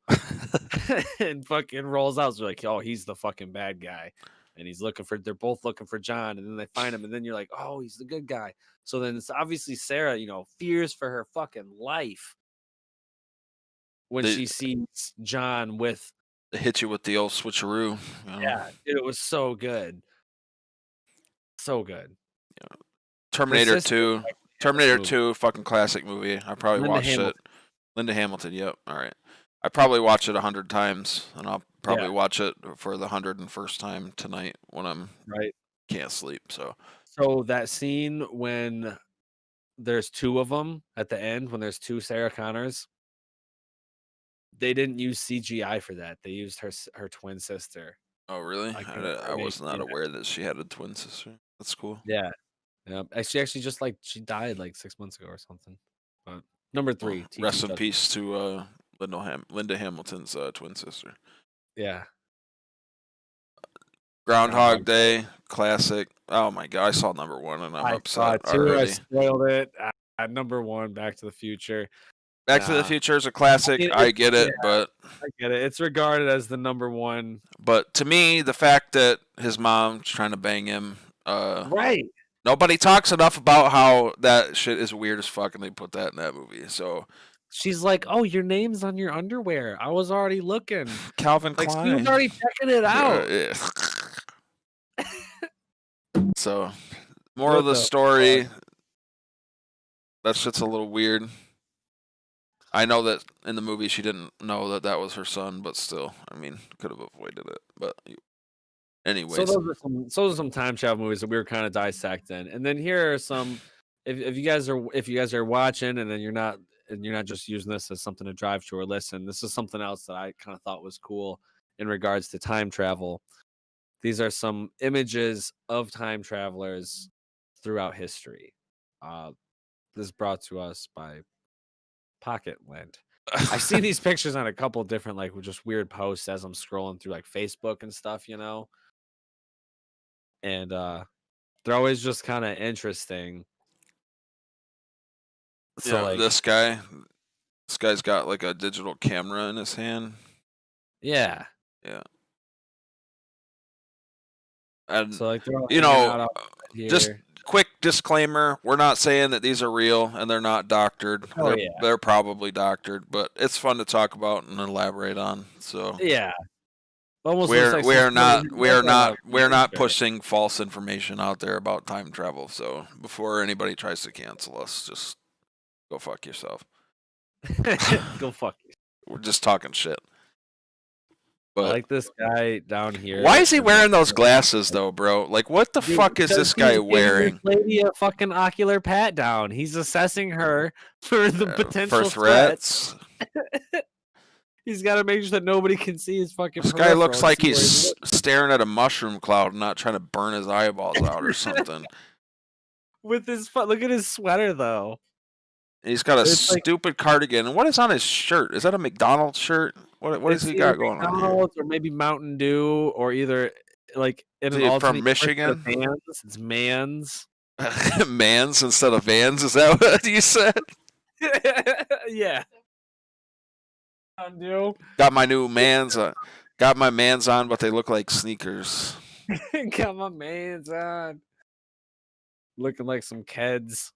and fucking rolls out. So like, oh, he's the fucking bad guy. And they're both looking for John, and then they find him, and then you're like, oh, he's the good guy. So then it's obviously Sarah, fears for her fucking life when she sees John with. They hit you with the old switcheroo. Yeah, dude, it was so good. So good. Yeah. Terminator 2. Terminator 2, fucking classic movie. I probably watched it. Linda Hamilton, yep. All right. I probably watched it 100 times, and I'll probably watch it for the 101st time tonight when I'm can't sleep. So that scene when there's two of them at the end, when there's two Sarah Connors, they didn't use CGI for that. They used her twin sister. Oh, really? I was not aware that she had a twin sister. That's cool. Yeah. Yeah. She actually she died like 6 months ago or something. But number 3. Rest in peace to Linda Hamilton's twin sister. Yeah. Groundhog Day, classic. Oh my god, I saw number 1 and I'm upset already. I spoiled it. Number 1, Back to the Future. Back to the Future is a classic. I get it, but I get it. It's regarded as the number 1. But to me, the fact that his mom's trying to bang him, right? Nobody talks enough about how that shit is weird as fuck, and they put that in that movie. So she's like, "Oh, your name's on your underwear. I was already looking." Calvin Klein. She was already checking it out. Yeah. So, more of the story. That shit's a little weird. I know that in the movie she didn't know that that was her son, but still, I mean, could have avoided it. But anyways, so those are some time travel movies that we were kind of dissecting, and then here are some. If you guys are watching, and then you're not just using this as something to drive to or listen, this is something else that I kind of thought was cool in regards to time travel. These are some images of time travelers throughout history. This is brought to us by Pocket Lint. I've seen these pictures on a couple different just weird posts as I'm scrolling through Facebook and stuff, and they're always just kind of interesting. So yeah, this guy's got like a digital camera in his hand. Yeah. And so just quick disclaimer, we're not saying that these are real and they're not doctored. They're probably doctored, but it's fun to talk about and elaborate on. So yeah. Almost we're not pushing false information out there about time travel. So before anybody tries to cancel us, just go fuck yourself. Go fuck yourself. We're just talking shit. But I like this guy down here. Why is he wearing those glasses though, bro? Like, what the fuck is this guy wearing? This lady a fucking ocular pat down. He's assessing her for the potential for threats. He's got to make sure that nobody can see his fucking. This guy looks like he's staring at a mushroom cloud, and not trying to burn his eyeballs out or something. With his look at his sweater though. He's got a stupid cardigan. And what is on his shirt? Is that a McDonald's shirt? What has he got going on here? Or maybe Mountain Dew, or either in an from Michigan. It's Mans. Mans instead of Vans. Is that what you said? Yeah. Mountain Dew. Got my new Mans. Got my Mans on, but they look like sneakers. Got my Mans on. Looking like some kids.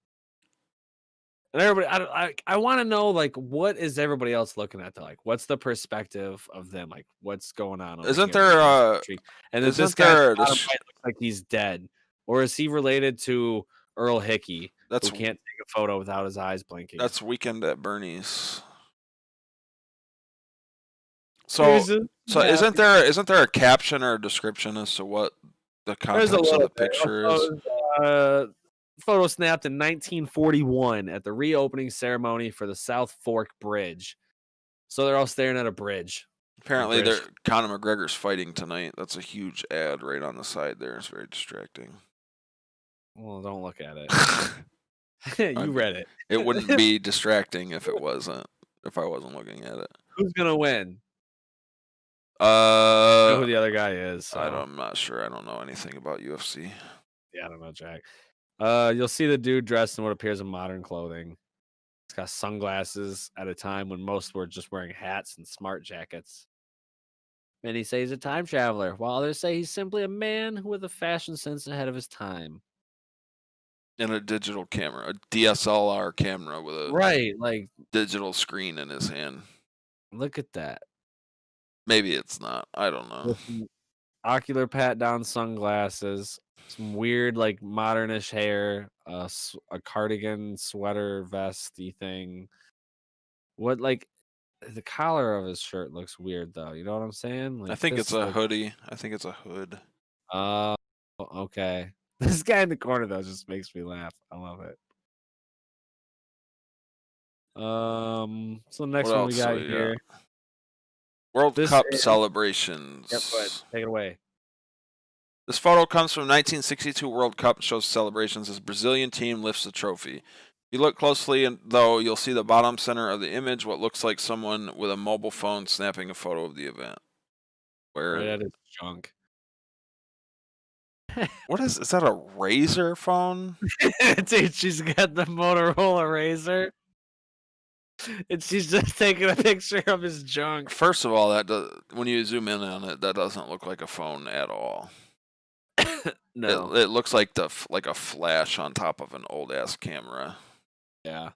And everybody, I want to know, what is everybody else looking at? What's the perspective of them? What's going on? Isn't there and is this guy looks like he's dead, or is he related to Earl Hickey? Who can't take a photo without his eyes blinking. That's Weekend at Bernie's. So isn't there a caption or a description as to what the contents of the picture is? Photo snapped in 1941 at the reopening ceremony for the South Fork Bridge. So they're all staring at a bridge. Apparently, Conor McGregor's fighting tonight. That's a huge ad right on the side there. It's very distracting. Well, don't look at it. You read it. It wouldn't be distracting if I wasn't looking at it. Who's gonna win? I know who the other guy is. So. I'm not sure. I don't know anything about UFC. Yeah, I don't know, Jack. You'll see the dude dressed in what appears in modern clothing. He's got sunglasses at a time when most were just wearing hats and smart jackets. Many say he's a time traveler, while others say he's simply a man with a fashion sense ahead of his time. And a digital camera, a DSLR camera with a Right, like digital screen in his hand. look at that. Maybe it's not. I don't know. With some ocular pat down sunglasses, some weird like modernish hair, a cardigan sweater vesty thing. What like the collar of his shirt looks weird though. You know what I'm saying? Like I think this it's a like, hoodie. I think it's a hood. oh, okay. This guy in the corner though just makes me laugh. I love it. So the next What one we else got we got? here. World This Cup is- celebrations. Yep, go ahead. Take it away. This photo comes from 1962 World Cup and shows celebrations as Brazilian team lifts the trophy. If you look closely, though, you'll see the bottom center of the image what looks like someone with a mobile phone snapping a photo of the event. Where Right at his junk. what is that a Razor phone? Dude, she's got the Motorola Razor. And she's just taking a picture of his junk. First of all, when you zoom in on it, that doesn't look like a phone at all. No. It looks like like a flash on top of an old ass camera. Yeah.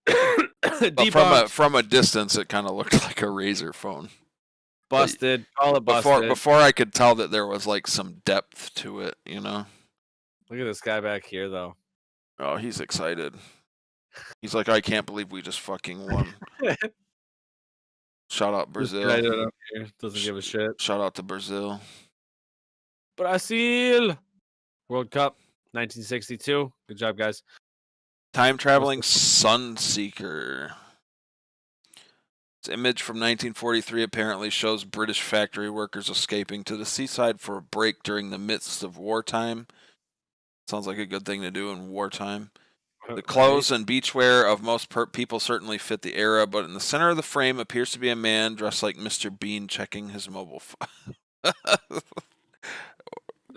But from a distance, it kind of looked like a Razor phone. Busted. Call it busted. Before I could tell that there was like some depth to it, you know. Look at this guy back here, though. Oh, he's excited. He's like, I can't believe we just fucking won. Shout out Brazil. This guy up here doesn't give a shit. Shout out to Brazil. Brazil. World Cup, 1962. Good job, guys. Time traveling Sunseeker. This image from 1943 apparently shows British factory workers escaping to the seaside for a break during the midst of wartime. Sounds like a good thing to do in wartime. The clothes and beachwear of most people certainly fit the era, but in the center of the frame appears to be a man dressed like Mr. Bean checking his mobile phone.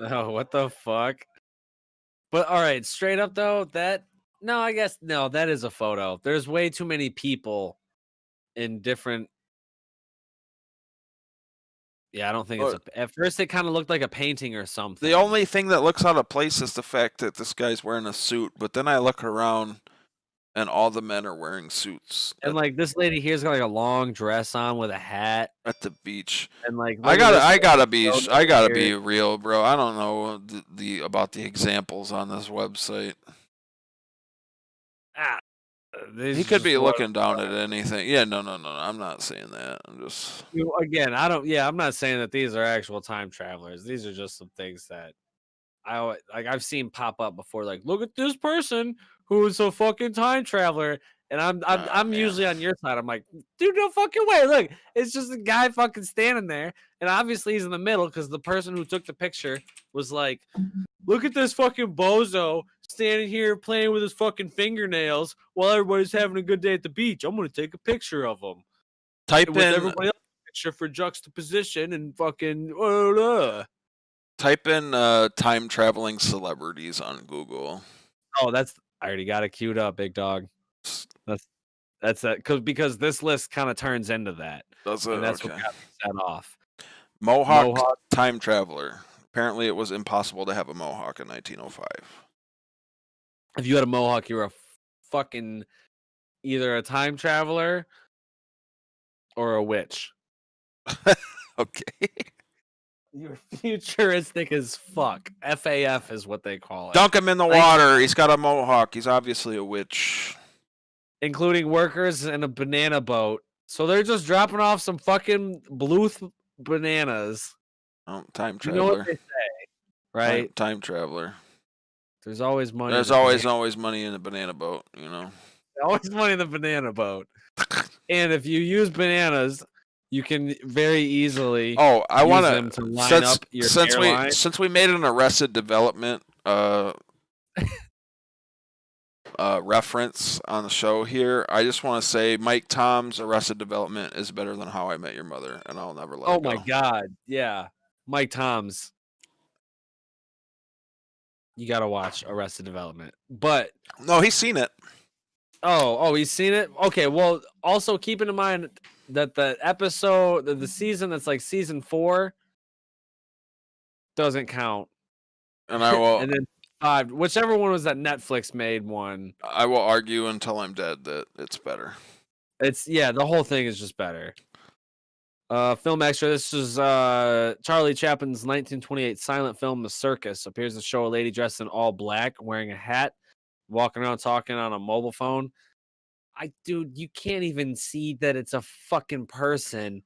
Oh, what the fuck? But all right, straight up though, that is a photo. There's way too many people in different. Yeah, I don't think it's at first it kind of looked like a painting or something. The only thing that looks out of place is the fact that this guy's wearing a suit, but then I look around and all the men are wearing suits. And like this lady here's got like a long dress on with a hat at the beach. And like I gotta be real, bro. I don't know about the examples on this website. He could be looking down at anything. Yeah, no. I'm not saying that. I'm just again. I'm not saying that these are actual time travelers. These are just some things that I've seen pop up before. Like, look at this person who is a fucking time traveler. And I'm usually on your side. I'm like, dude, no fucking way. Look, it's just a guy fucking standing there. And obviously he's in the middle because the person who took the picture was like, look at this fucking bozo standing here playing with his fucking fingernails while everybody's having a good day at the beach. I'm going to take a picture of him. Type in everybody else picture for juxtaposition and fucking. Type in time traveling celebrities on Google. Oh, I already got it queued up, big dog. That's that because this list kind of turns into that. Does it? And that's okay. what got me set off. Mohawk time traveler. Apparently, it was impossible to have a mohawk in 1905. If you had a mohawk, you were a fucking either a time traveler or a witch. Okay. You're futuristic as fuck. FAF is what they call it. Dunk him in the water. He's got a mohawk. He's obviously a witch. Including workers in a banana boat. So they're just dropping off some fucking Bluth bananas. Oh, time traveler. You know what they say, right? Time traveler. There's always money. There's always money in the banana boat, you know. Always money in the banana boat. And if you use bananas, you can very easily. Oh, I want them to line up your since we made an Arrested Development reference on the show here. I just want to say Mike Tom's Arrested Development is better than How I Met Your Mother, and I'll never let it go. Oh my god, yeah, Mike Tom's. you got to watch Arrested Development. But No, he's seen it. oh, he's seen it. Okay, well, also keeping in mind that the episode, the season that's like season 4 doesn't count. And I will And then 5, whichever one was that Netflix made one. I will argue until I'm dead that it's better. It's the whole thing is just better. Film extra. This is Charlie Chaplin's 1928 silent film, The Circus. Appears to show a lady dressed in all black, wearing a hat, walking around talking on a mobile phone. Dude, you can't even see that it's a fucking person,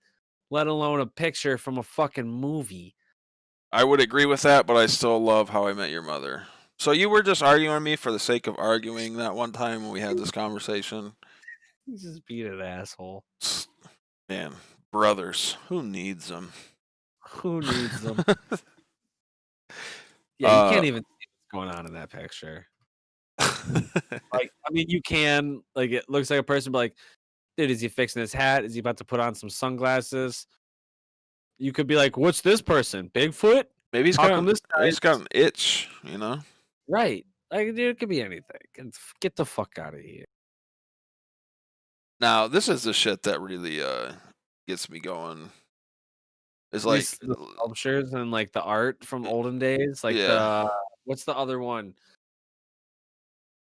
let alone a picture from a fucking movie. I would agree with that, but I still love How I Met Your Mother. So you were just arguing with me for the sake of arguing that one time when we had this conversation? He's just being an asshole. Man, brothers, who needs them? Who needs them? Yeah, you can't even see what's going on in that picture. Like, I mean, you can, like, it looks like a person, but like, dude, is he fixing his hat? Is he about to put on some sunglasses? You could be like, what's this person? Bigfoot? Maybe he's got an itch, you know? Right. Like, dude, it could be anything. Get the fuck out of here. Now, this is the shit that really gets me going. It's like the sculptures and like the art from olden days. Like what's the other one?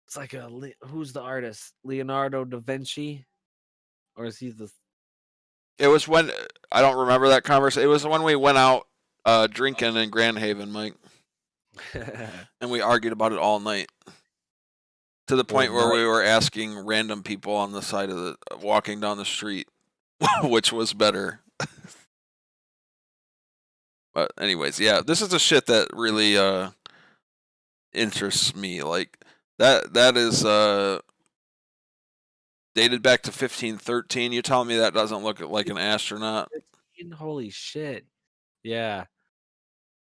It's like who's the artist? Leonardo da Vinci? Or is he the... It was when, I don't remember that conversation. It was when we went out drinking in Grand Haven, Mike. And we argued about it all night. To the point where we were asking random people on the side of walking down the street, which was better. But anyways, yeah, this is the shit that really interests me. Like that is dated back to 1513. You're telling me that doesn't look like an astronaut? Holy shit. Yeah.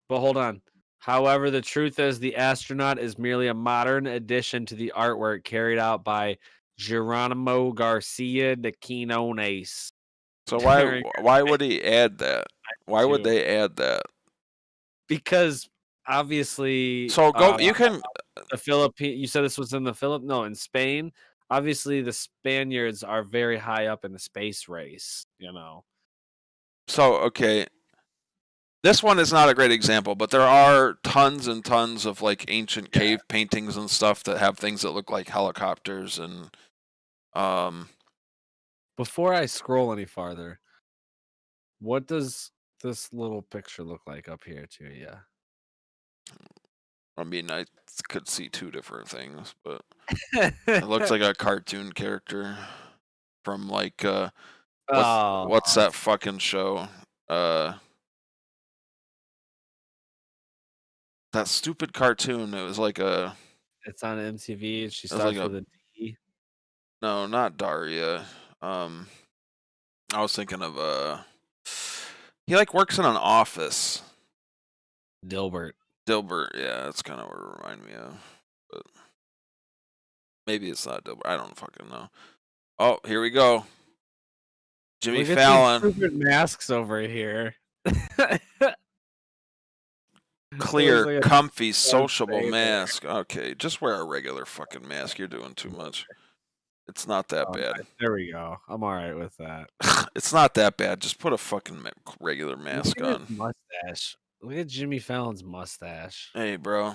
But hold on. However, the truth is the astronaut is merely a modern addition to the artwork carried out by Geronimo Garcia de Quinones. So why would he add that? Why would they add that? Because obviously, so go. You can. The Philippines. You said this was in the Philippines. No, in Spain. Obviously, the Spaniards are very high up in the space race. You know. So okay. This one is not a great example, but there are tons and tons of like ancient cave paintings and stuff that have things that look like helicopters and. Before I scroll any farther, what does this little picture look like up here to you? I mean, I could see two different things, but it looks like a cartoon character from like what's that fucking show? That stupid cartoon. It was like a. It's on MTV. She starts with a D. No, not Daria. I was thinking of he like works in an office. Dilbert, yeah, that's kind of what it reminded me of. But maybe it's not Dilbert. I don't fucking know. Oh, here we go. Jimmy Fallon. These stupid masks over here. Clear, like comfy, sociable mask. Okay, just wear a regular fucking mask. You're doing too much. It's not that bad. There we go. I'm all right with that. It's not that bad. Just put a fucking regular mask on. Mustache. Look at Jimmy Fallon's mustache. Hey, bro.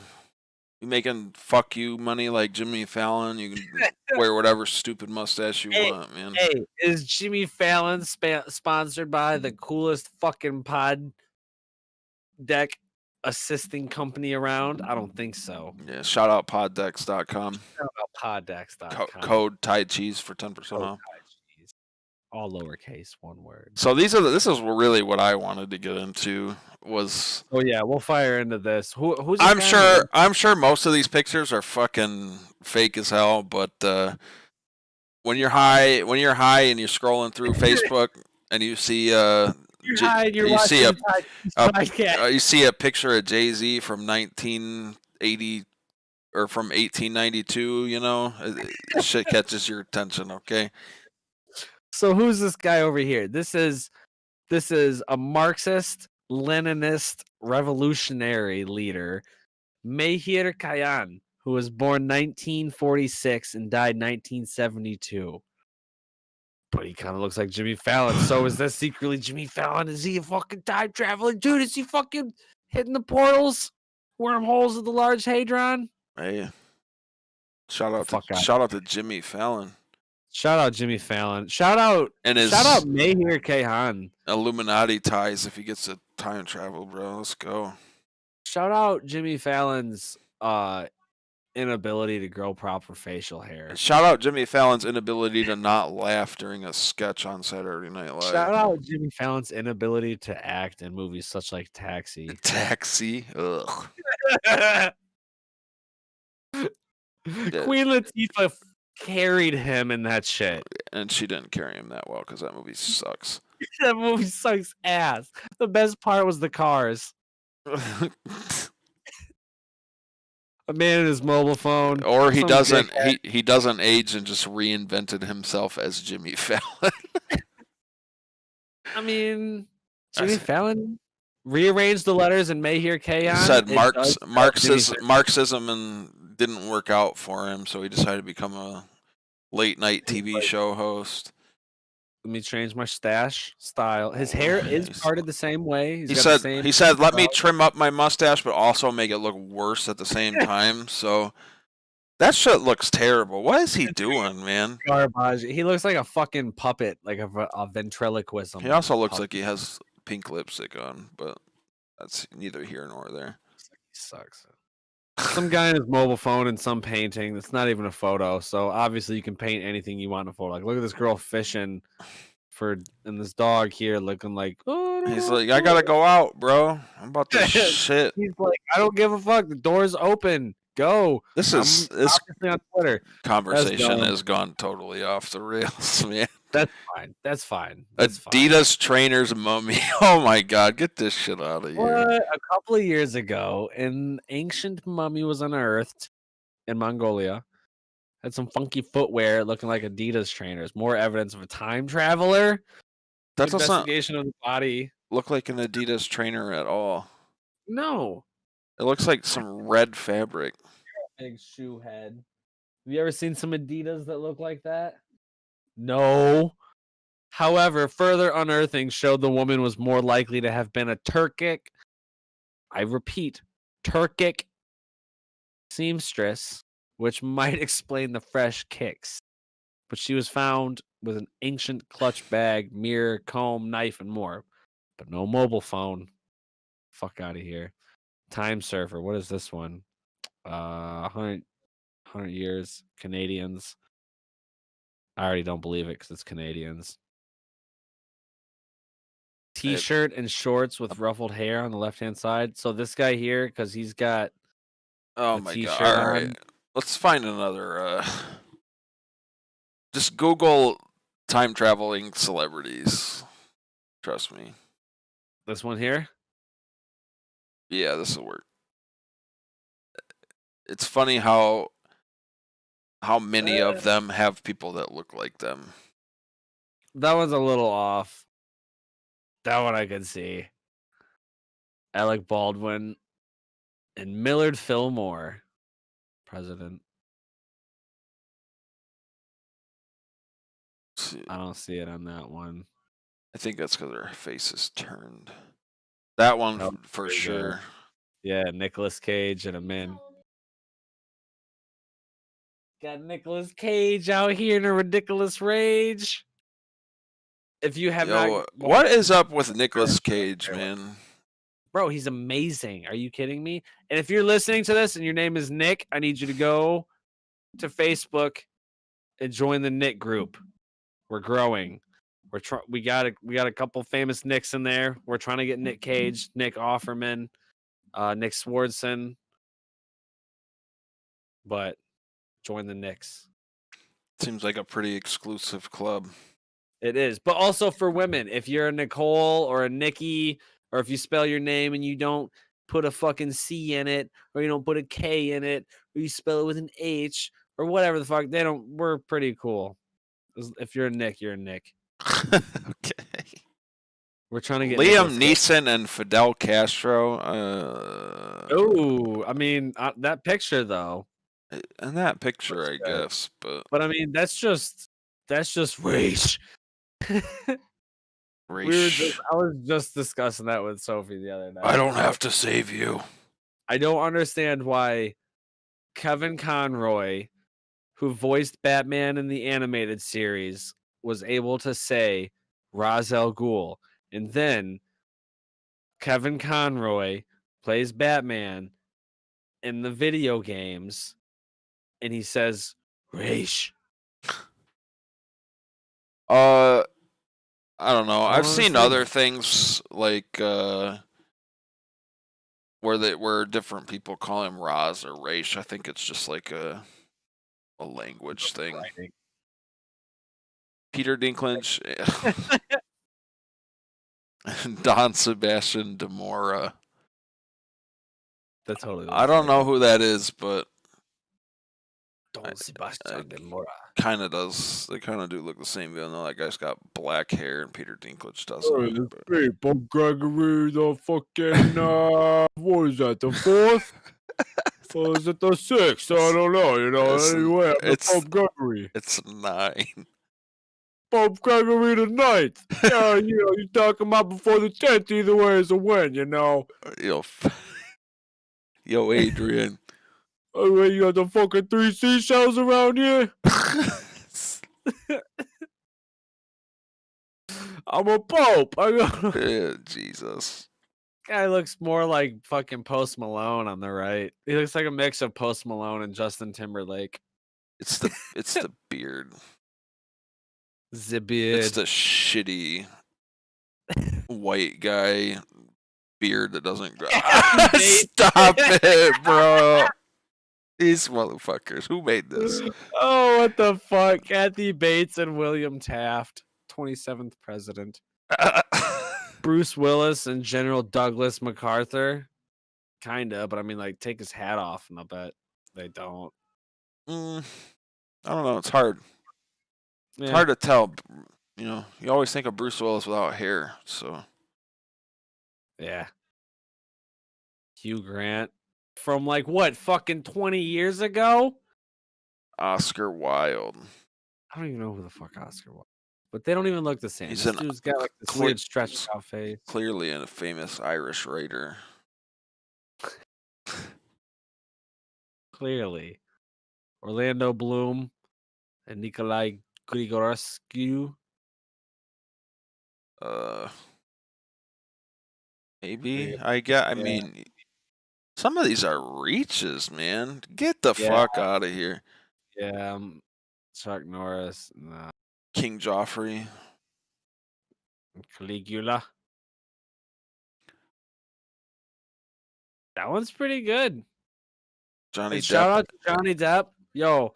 You making fuck you money like Jimmy Fallon? You can wear whatever stupid mustache you want, man. Hey, is Jimmy Fallon sponsored by the coolest fucking pod deck assisting company around? I don't think so. Yeah, shout out poddex.com. Shout out poddex.com. Code Thai Cheez for 10% off. All lowercase, one word. So this is really what I wanted to get into was. Oh yeah, we'll fire into this. Who's I'm sure most of these pictures are fucking fake as hell, but when you're high and you're scrolling through Facebook and you see you see a picture of Jay-Z from 1980 or from 1892, you know, shit catches your attention, okay? So who's this guy over here? This is a Marxist, Leninist, revolutionary leader Mahir Kayan, who was born 1946 and died 1972. But he kind of looks like Jimmy Fallon. So is that secretly Jimmy Fallon? Is he a fucking time traveling dude? Is he fucking hitting the portals, wormholes of the Large Hadron? Hey, shout out to Jimmy Fallon. Shout out Jimmy Fallon. Shout out Mahir Kayan. Illuminati ties if he gets to time travel, bro. Let's go. Shout out Jimmy Fallon's inability to grow proper facial hair. And shout out Jimmy Fallon's inability to not laugh during a sketch on Saturday Night Live. Shout out Jimmy Fallon's inability to act in movies such like Taxi. Taxi? Ugh. Queen Latifah carried him in that shit. And she didn't carry him that well because that movie sucks. That movie sucks ass. The best part was the cars. A man in his mobile phone. Or he doesn't he doesn't age and just reinvented himself as Jimmy Fallon. I mean, Jimmy Fallon rearranged the letters in Mahir Kayan. Said Marxism and didn't work out for him, so he decided to become a late night TV show host. Let me change my stash style. His hair is parted the same way. He said, let me trim up my mustache, but also make it look worse at the same time. So that shit looks terrible. What is he doing, man? Garbage. He looks like a fucking puppet, like a ventriloquism. He also looks like he has pink lipstick on, but that's neither here nor there. He sucks. Some guy in his mobile phone and some painting that's not even a photo. So obviously you can paint anything you want in a photo. Like, look at this girl fishing and this dog here looking like, oh, he's like, I gotta go out, bro. I'm about to shit. He's like, I don't give a fuck. The door's open. Go. This on Twitter. Conversation has gone totally off the rails, man. That's fine. Adidas trainer's mummy. Oh my god, get this shit out of here. A couple of years ago, an ancient mummy was unearthed in Mongolia. Had some funky footwear looking like Adidas trainers. More evidence of a time traveler. That's investigation of the body. Look like an Adidas trainer at all. No. It looks like some red fabric. Big shoe head. Have you ever seen some Adidas that look like that? No. However, further unearthing showed the woman was more likely to have been a Turkic seamstress, which might explain the fresh kicks. But she was found with an ancient clutch bag, mirror, comb, knife, and more. But no mobile phone. Fuck out of here. Time Surfer. What is this one? 100 years. Canadians. I already don't believe it because it's Canadians. T-shirt and shorts with ruffled hair on the left-hand side. So this guy here, because he's got my god. All right. Let's find another. Just Google time traveling celebrities. Trust me. This one here? Yeah, this will work. It's funny how many of them have people that look like them. That one's a little off. That one I can see. Alec Baldwin and Millard Fillmore, president. I don't see it on that one. I think that's because their face is turned. That one for sure. Good. Yeah, Nicolas Cage and a man. Got Nicolas Cage out here in a ridiculous rage. If you have what is up with Nicolas Cage, man? Bro, he's amazing. Are you kidding me? And if you're listening to this and your name is Nick, I need you to go to Facebook and join the Nick group. We're growing. We got a couple famous Nicks in there. We're trying to get Nick Cage, Nick Offerman, Nick Swardson. But join the Knicks. Seems like a pretty exclusive club. It is. But also for women, if you're a Nicole or a Nikki, or if you spell your name and you don't put a fucking C in it, or you don't put a K in it, or you spell it with an H, or whatever the fuck, we're pretty cool. If you're a Nick, you're a Nick. Okay. We're trying to get Liam Nicolas Cage. Neeson and Fidel Castro. Oh, I mean that picture though. In that picture, Looks I good. guess, but But I mean that's just rage. I was just discussing that with Sophie the other night. I don't have to save you. I don't understand why Kevin Conroy, who voiced Batman in the animated series, was able to say Ra's al Ghul, and then Kevin Conroy plays Batman in the video games, and he says Raish. I don't know. I don't I've seen understand other it. things like where different people call him Raz or Raish. I think it's just like a language thing. Writing. Peter Dinklage, Don Sebastian Demora. That totally. I don't know who that is, but Don Sebastian Demora. kind of does. They kind of do look the same, even though that guy's got black hair and Peter Dinklage doesn't. Hey, Bob Gregory, the fucking what is that? The 4th? Or is it the 6th? I don't know. You know. Anyway, Bob Gregory. It's 9. Bob Gregory the 9th. Yeah, you know, you're talking about before the 10th. Either way is a win. You know. Yo, Adrian. Oh, you got the fucking 3 seashells around here. I'm a pope. Yeah, Jesus. Guy looks more like fucking Post Malone on the right. He looks like a mix of Post Malone and Justin Timberlake. It's the beard. The beard. It's the shitty white guy beard that doesn't grow. Stop it, bro. These motherfuckers. Who made this? Oh, what the fuck? Kathy Bates and William Taft, 27th president. Bruce Willis and General Douglas MacArthur. Kinda, but I mean, like, take his hat off, and I'll bet they don't. I don't know. It's hard. Yeah. It's hard to tell. You know, you always think of Bruce Willis without hair, so. Yeah. Hugh Grant. From, like, what, fucking 20 years ago? Oscar Wilde. I don't even know who the fuck Oscar was. But they don't even look the same. He's This dude's got, like, this weird stretched out face. Clearly a famous Irish writer. Clearly. Orlando Bloom and Nikolai Grigorescu. Maybe. I mean, some of these are reaches, man. Get the fuck out of here. Yeah, Chuck Norris. Nah. King Joffrey. Caligula. That one's pretty good. Johnny Depp. Shout out to Johnny Depp. Yo.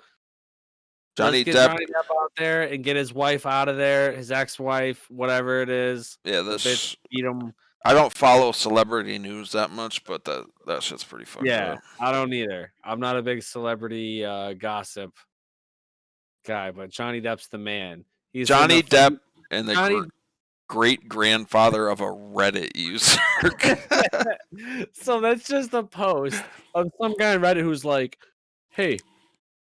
Johnny Let's get Johnny Depp out there and get his wife out of there, his ex-wife, whatever it is. Yeah, bitch beat him. I don't follow celebrity news that much, but that shit's pretty fucked up. I don't either. I'm not a big celebrity gossip guy, but Johnny Depp's the man. He's Johnny Depp and the great grandfather of a Reddit user. So that's just a post of some guy on Reddit who's like, hey,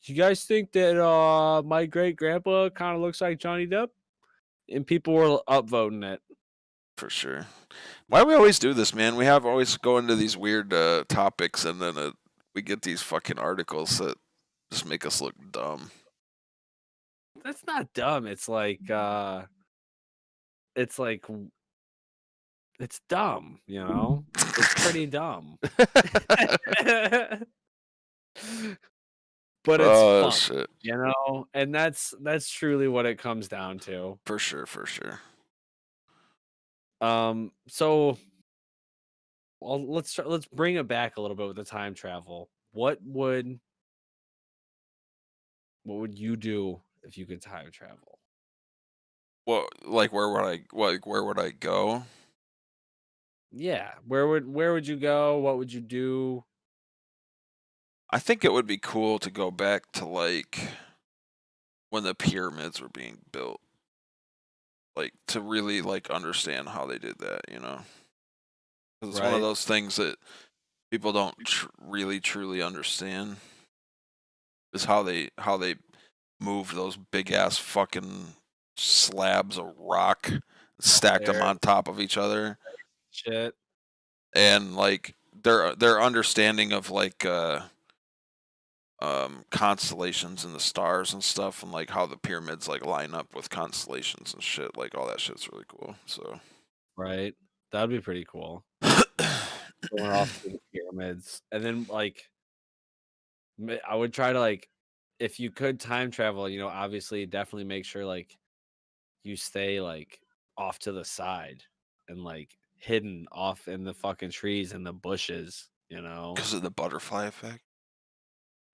you guys think that my great grandpa kind of looks like Johnny Depp? And people were upvoting it. For sure. Why do we always do this, man? We always go into these weird topics, and then we get these fucking articles that just make us look dumb. That's not dumb. It's dumb, you know? It's pretty dumb. But it's fun, shit. You know? And that's truly what it comes down to. For sure. So let's bring it back a little bit with the time travel. What would you do if you could time travel? Well, like where would I go? Yeah, where would you go? What would you do? I think it would be cool to go back to like when the pyramids were being built. like to really like understand how they did that. 'Cause it's one of Right. those things that people don't really truly understand is how they moved those big ass fucking slabs of rock, stacked them There. on top of each other, Shit. and like their understanding of like constellations and the stars and stuff, and like how the pyramids like line up with constellations and shit, like all that shit's really cool. So Right. That'd be pretty cool. Going off to the pyramids, and then like I would try to like, if you could time travel, obviously definitely make sure like you stay like off to the side and like hidden off in the fucking trees and the bushes. because of the butterfly effect.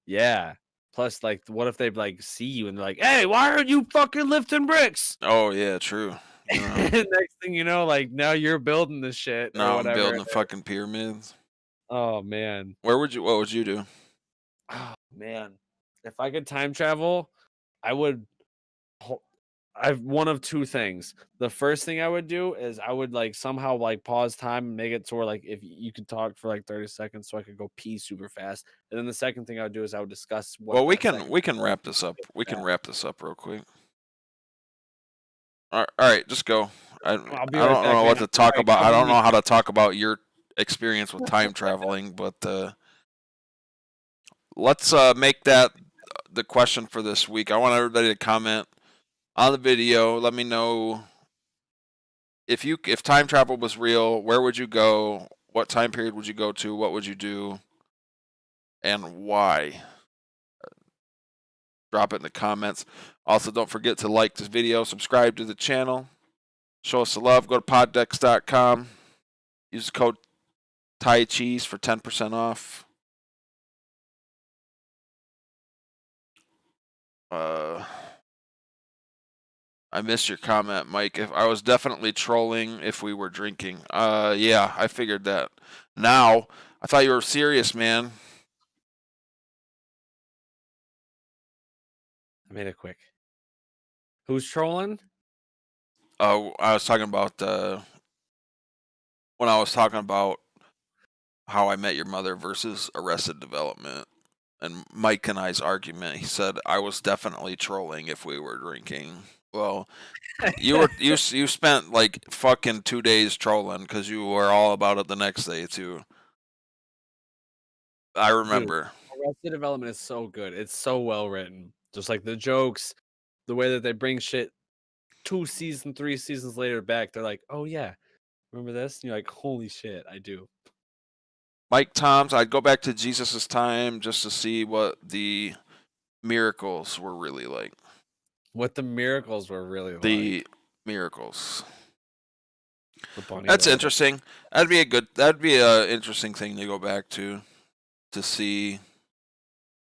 Yeah. Plus, like, what if they like see you and they're like, "Hey, why are you fucking lifting bricks?" Oh yeah, true. Next thing you know, like now you're building the shit or Now I'm whatever. building the fucking pyramids. Oh man. What would you do? Oh man. If I could time travel, I would ho- I've one of two things. The first thing I would do is I would like somehow like pause time and make it to where like if you could talk for like 30 seconds so I could go pee super fast. And then the second thing I would do is I would discuss what Well, we that can second we can wrap this up. We can fast. wrap this up real quick. All right, just go. I I'll be I right don't back, know what man. to talk Alright, about. I cover don't me. know how to talk about your experience with time traveling, but let's make that the question for this week. I want everybody to comment on the video. Let me know if time travel was real, where would you go? What time period would you go to? What would you do? And why? Drop it in the comments. Also, don't forget to like this video, subscribe to the channel, show us the love. Go to poddex.com. Use the code Cheez for 10% off. I missed your comment, Mike. If I was definitely trolling if we were drinking. Yeah, I figured that. Now, I thought you were serious, man. I made it quick. Who's trolling? I was talking about when I was talking about How I Met Your Mother versus Arrested Development, and Mike and I's argument. He said I was definitely trolling if we were drinking. Well, you spent like fucking 2 days trolling because you were all about it the next day too. I Dude, remember. Arrested Development is so good. It's so well written. Just like the jokes, the way that they bring shit 3 seasons later back. They're like, "Oh yeah, remember this?" And you're like, "Holy shit, I do." Mike Toms, I'd go back to Jesus' time just to see what the miracles were really like. What the miracles were really The like. miracles. The bunny That's rabbit. interesting. That'd be a interesting thing to go back to see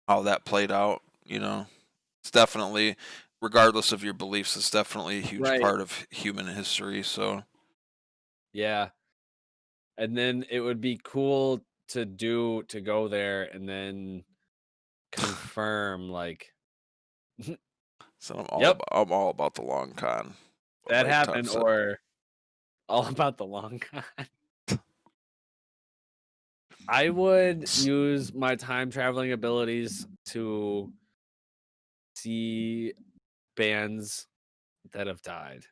how that played out. It's definitely, regardless of your beliefs, it's definitely a huge Right. part of human history. So Yeah. And then it would be cool to go there and then confirm like yep, I'm all about the long con. What that Mike Toms happened, said. or all about the long con. I would use my time traveling abilities to see bands that have died.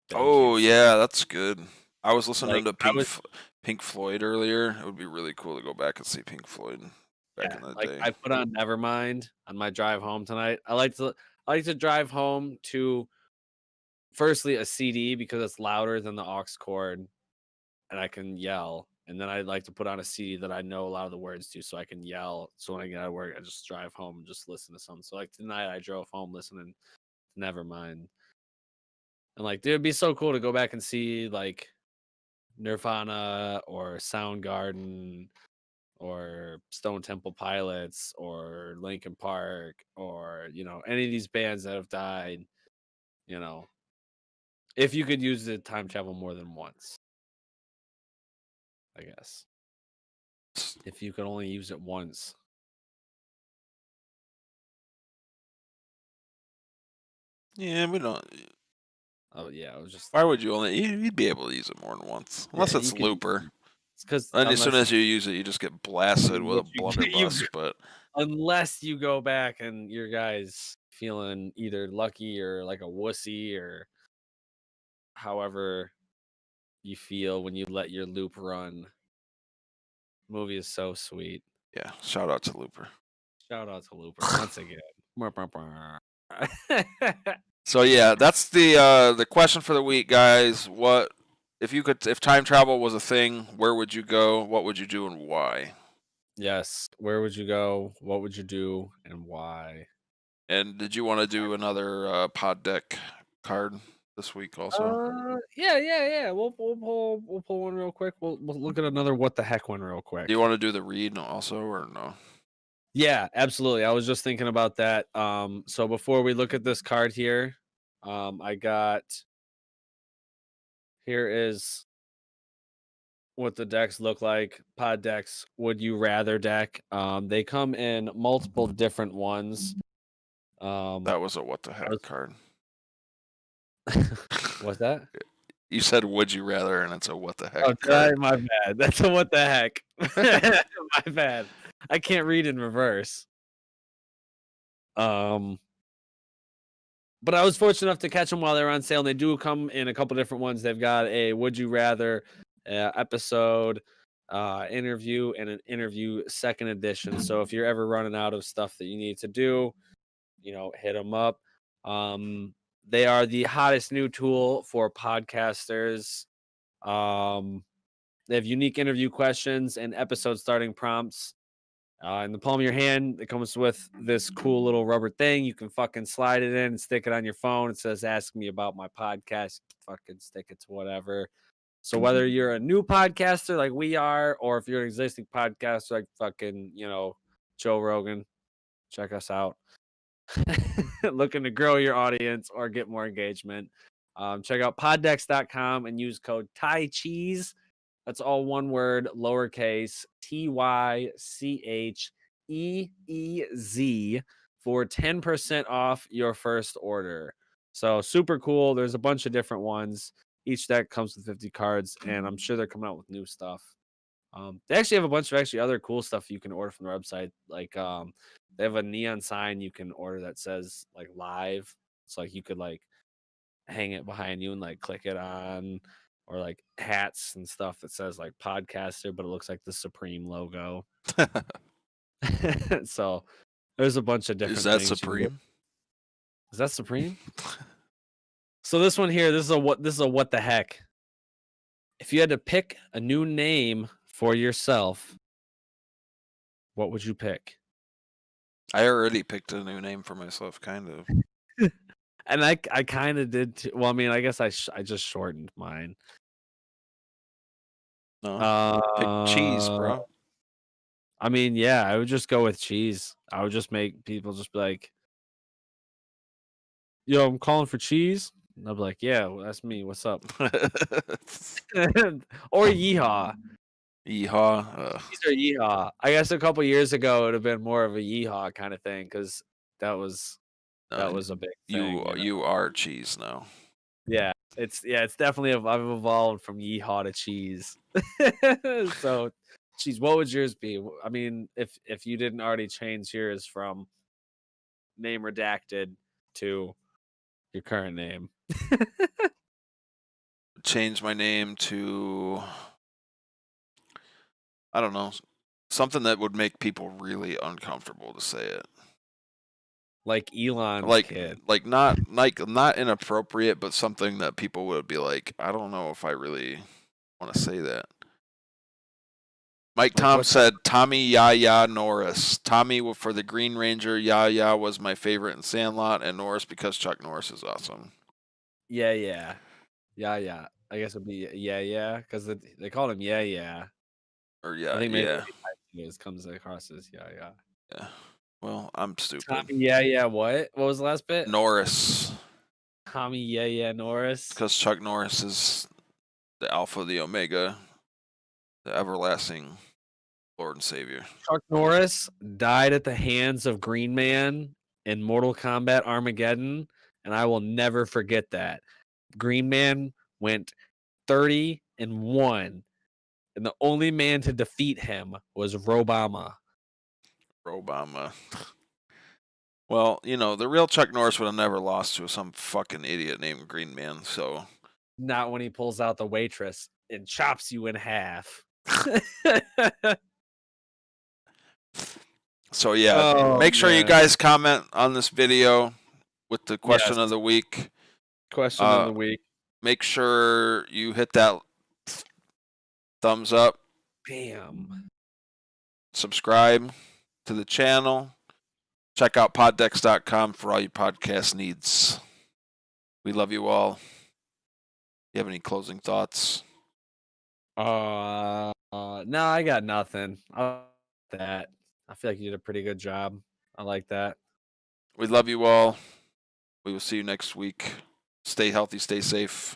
That you Oh can't see. yeah, that's good. I was listening Like to I was Pink Floyd earlier. It would be really cool to go back and see Pink Floyd back yeah, in the like day. I put on Nevermind on my drive home tonight. I like to drive home to firstly a CD because it's louder than the aux cord and I can yell. And then I like to put on a CD that I know a lot of the words to so I can yell. So when I get out of work, I just drive home and just listen to something. So like tonight I drove home listening to Nevermind. And like, dude, it'd be so cool to go back and see like Nirvana or Soundgarden or Stone Temple Pilots or Linkin Park or, any of these bands that have died, you know, if you could use the time travel more than once, I guess. If you could only use it once. Yeah, we don't. Oh yeah, it was just Why would you only? You'd be able to use it more than once, unless yeah, it's you could. looper. It's because And as soon as you use it, you just get blasted with a blunderbuss. But unless you go back and your guy's feeling either lucky or like a wussy or however you feel when you let your loop run. Movie is so sweet. yeah, shout out to Looper. Shout out to Looper once again. So yeah, that's the question for the week, guys. What if time travel was a thing? Where would you go? What would you do, and why? Yes. Where would you go? What would you do, and why? And did you want to do another pod deck card this week also? Yeah. We'll pull one real quick. We'll look at another what the heck one real quick. Do you want to do the read also or no? Yeah, absolutely. I was just thinking about that. So before we look at this card here, I got here is what the decks look like. Pod decks, would you rather deck. They come in multiple different ones. That was a what the heck card. What's that? You said would you rather, and it's a what the heck Oh, card. my bad. That's a what the heck. My bad. I can't read in reverse. But I was fortunate enough to catch them while they were on sale, and they do come in a couple different ones. They've got a would you rather episode, interview, and an interview second edition. So if you're ever running out of stuff that you need to do, hit them up. They are the hottest new tool for podcasters. They have unique interview questions and episode starting prompts. In the palm of your hand, it comes with this cool little rubber thing. You can fucking slide it in and stick it on your phone. It says, ask me about my podcast. Fucking stick it to whatever. So whether you're a new podcaster like we are, or if you're an existing podcaster like fucking, Joe Rogan, check us out. Looking to grow your audience or get more engagement, check out poddex.com and use code Cheez. That's all one word, lowercase TYCHEEZ for 10% off your first order. So super cool. There's a bunch of different ones. Each deck comes with 50 cards, and I'm sure they're coming out with new stuff. They actually have a bunch of other cool stuff you can order from their website. Like they have a neon sign you can order that says like live. So like you could like hang it behind you and like click it on, or like hats and stuff that says like podcaster, but it looks like the Supreme logo. So there's a bunch of different things. Is that Supreme? Is that Supreme? So this one here, this is a what the heck. If you had to pick a new name for yourself, what would you pick? I already picked a new name for myself, kind of. And I kind of did too. Well, I mean, I guess I just shortened mine. No, pick Cheez, bro. I mean, yeah, I would just go with Cheez. I would just make people just be like, "Yo, I'm calling for Cheez." And I'll be like, "Yeah, well, that's me. What's up?" Or Yeehaw. Yeehaw. Cheez or Yeehaw. I guess a couple years ago it would have been more of a Yeehaw kind of thing because that was a big thing. You are Cheez now. Yeah, it's definitely I've evolved from Yeehaw to Cheez. So, Cheez, what would yours be? I mean, if you didn't already change yours from name redacted to your current name. Change my name to, I don't know, something that would make people really uncomfortable to say it. Like Elon's kid. Like not inappropriate, but something that people would be like, I don't know if I really want to say that. Mike Tom said Tommy Yaya Norris. Tommy for the Green Ranger. Yaya was my favorite in Sandlot, and Norris because Chuck Norris is awesome. Yeah. I guess it'd be yeah, because they called him yeah. Or yeah, I think maybe it comes across as yeah. Yeah. Well, I'm stupid. Tommy yeah. What was the last bit? Norris. Tommy yeah Norris. Because Chuck Norris is the Alpha, the Omega, the everlasting Lord and Savior. Chuck Norris died at the hands of Green Man in Mortal Kombat Armageddon, and I will never forget that. Green Man went 30-1, and the only man to defeat him was Robama. Obama. Well, the real Chuck Norris would have never lost to some fucking idiot named Green Man. So Not when he pulls out the waitress and chops you in half. So yeah, make sure you guys comment on this video with the question of the week. Question of the week. Make sure you hit that thumbs up. Bam. Subscribe to the channel. Check out poddex.com for all your podcast needs. We love you all. You have any closing thoughts? No, I got nothing. That. I feel like you did a pretty good job. I like that. We love you all. We will see you next week. Stay healthy, stay safe.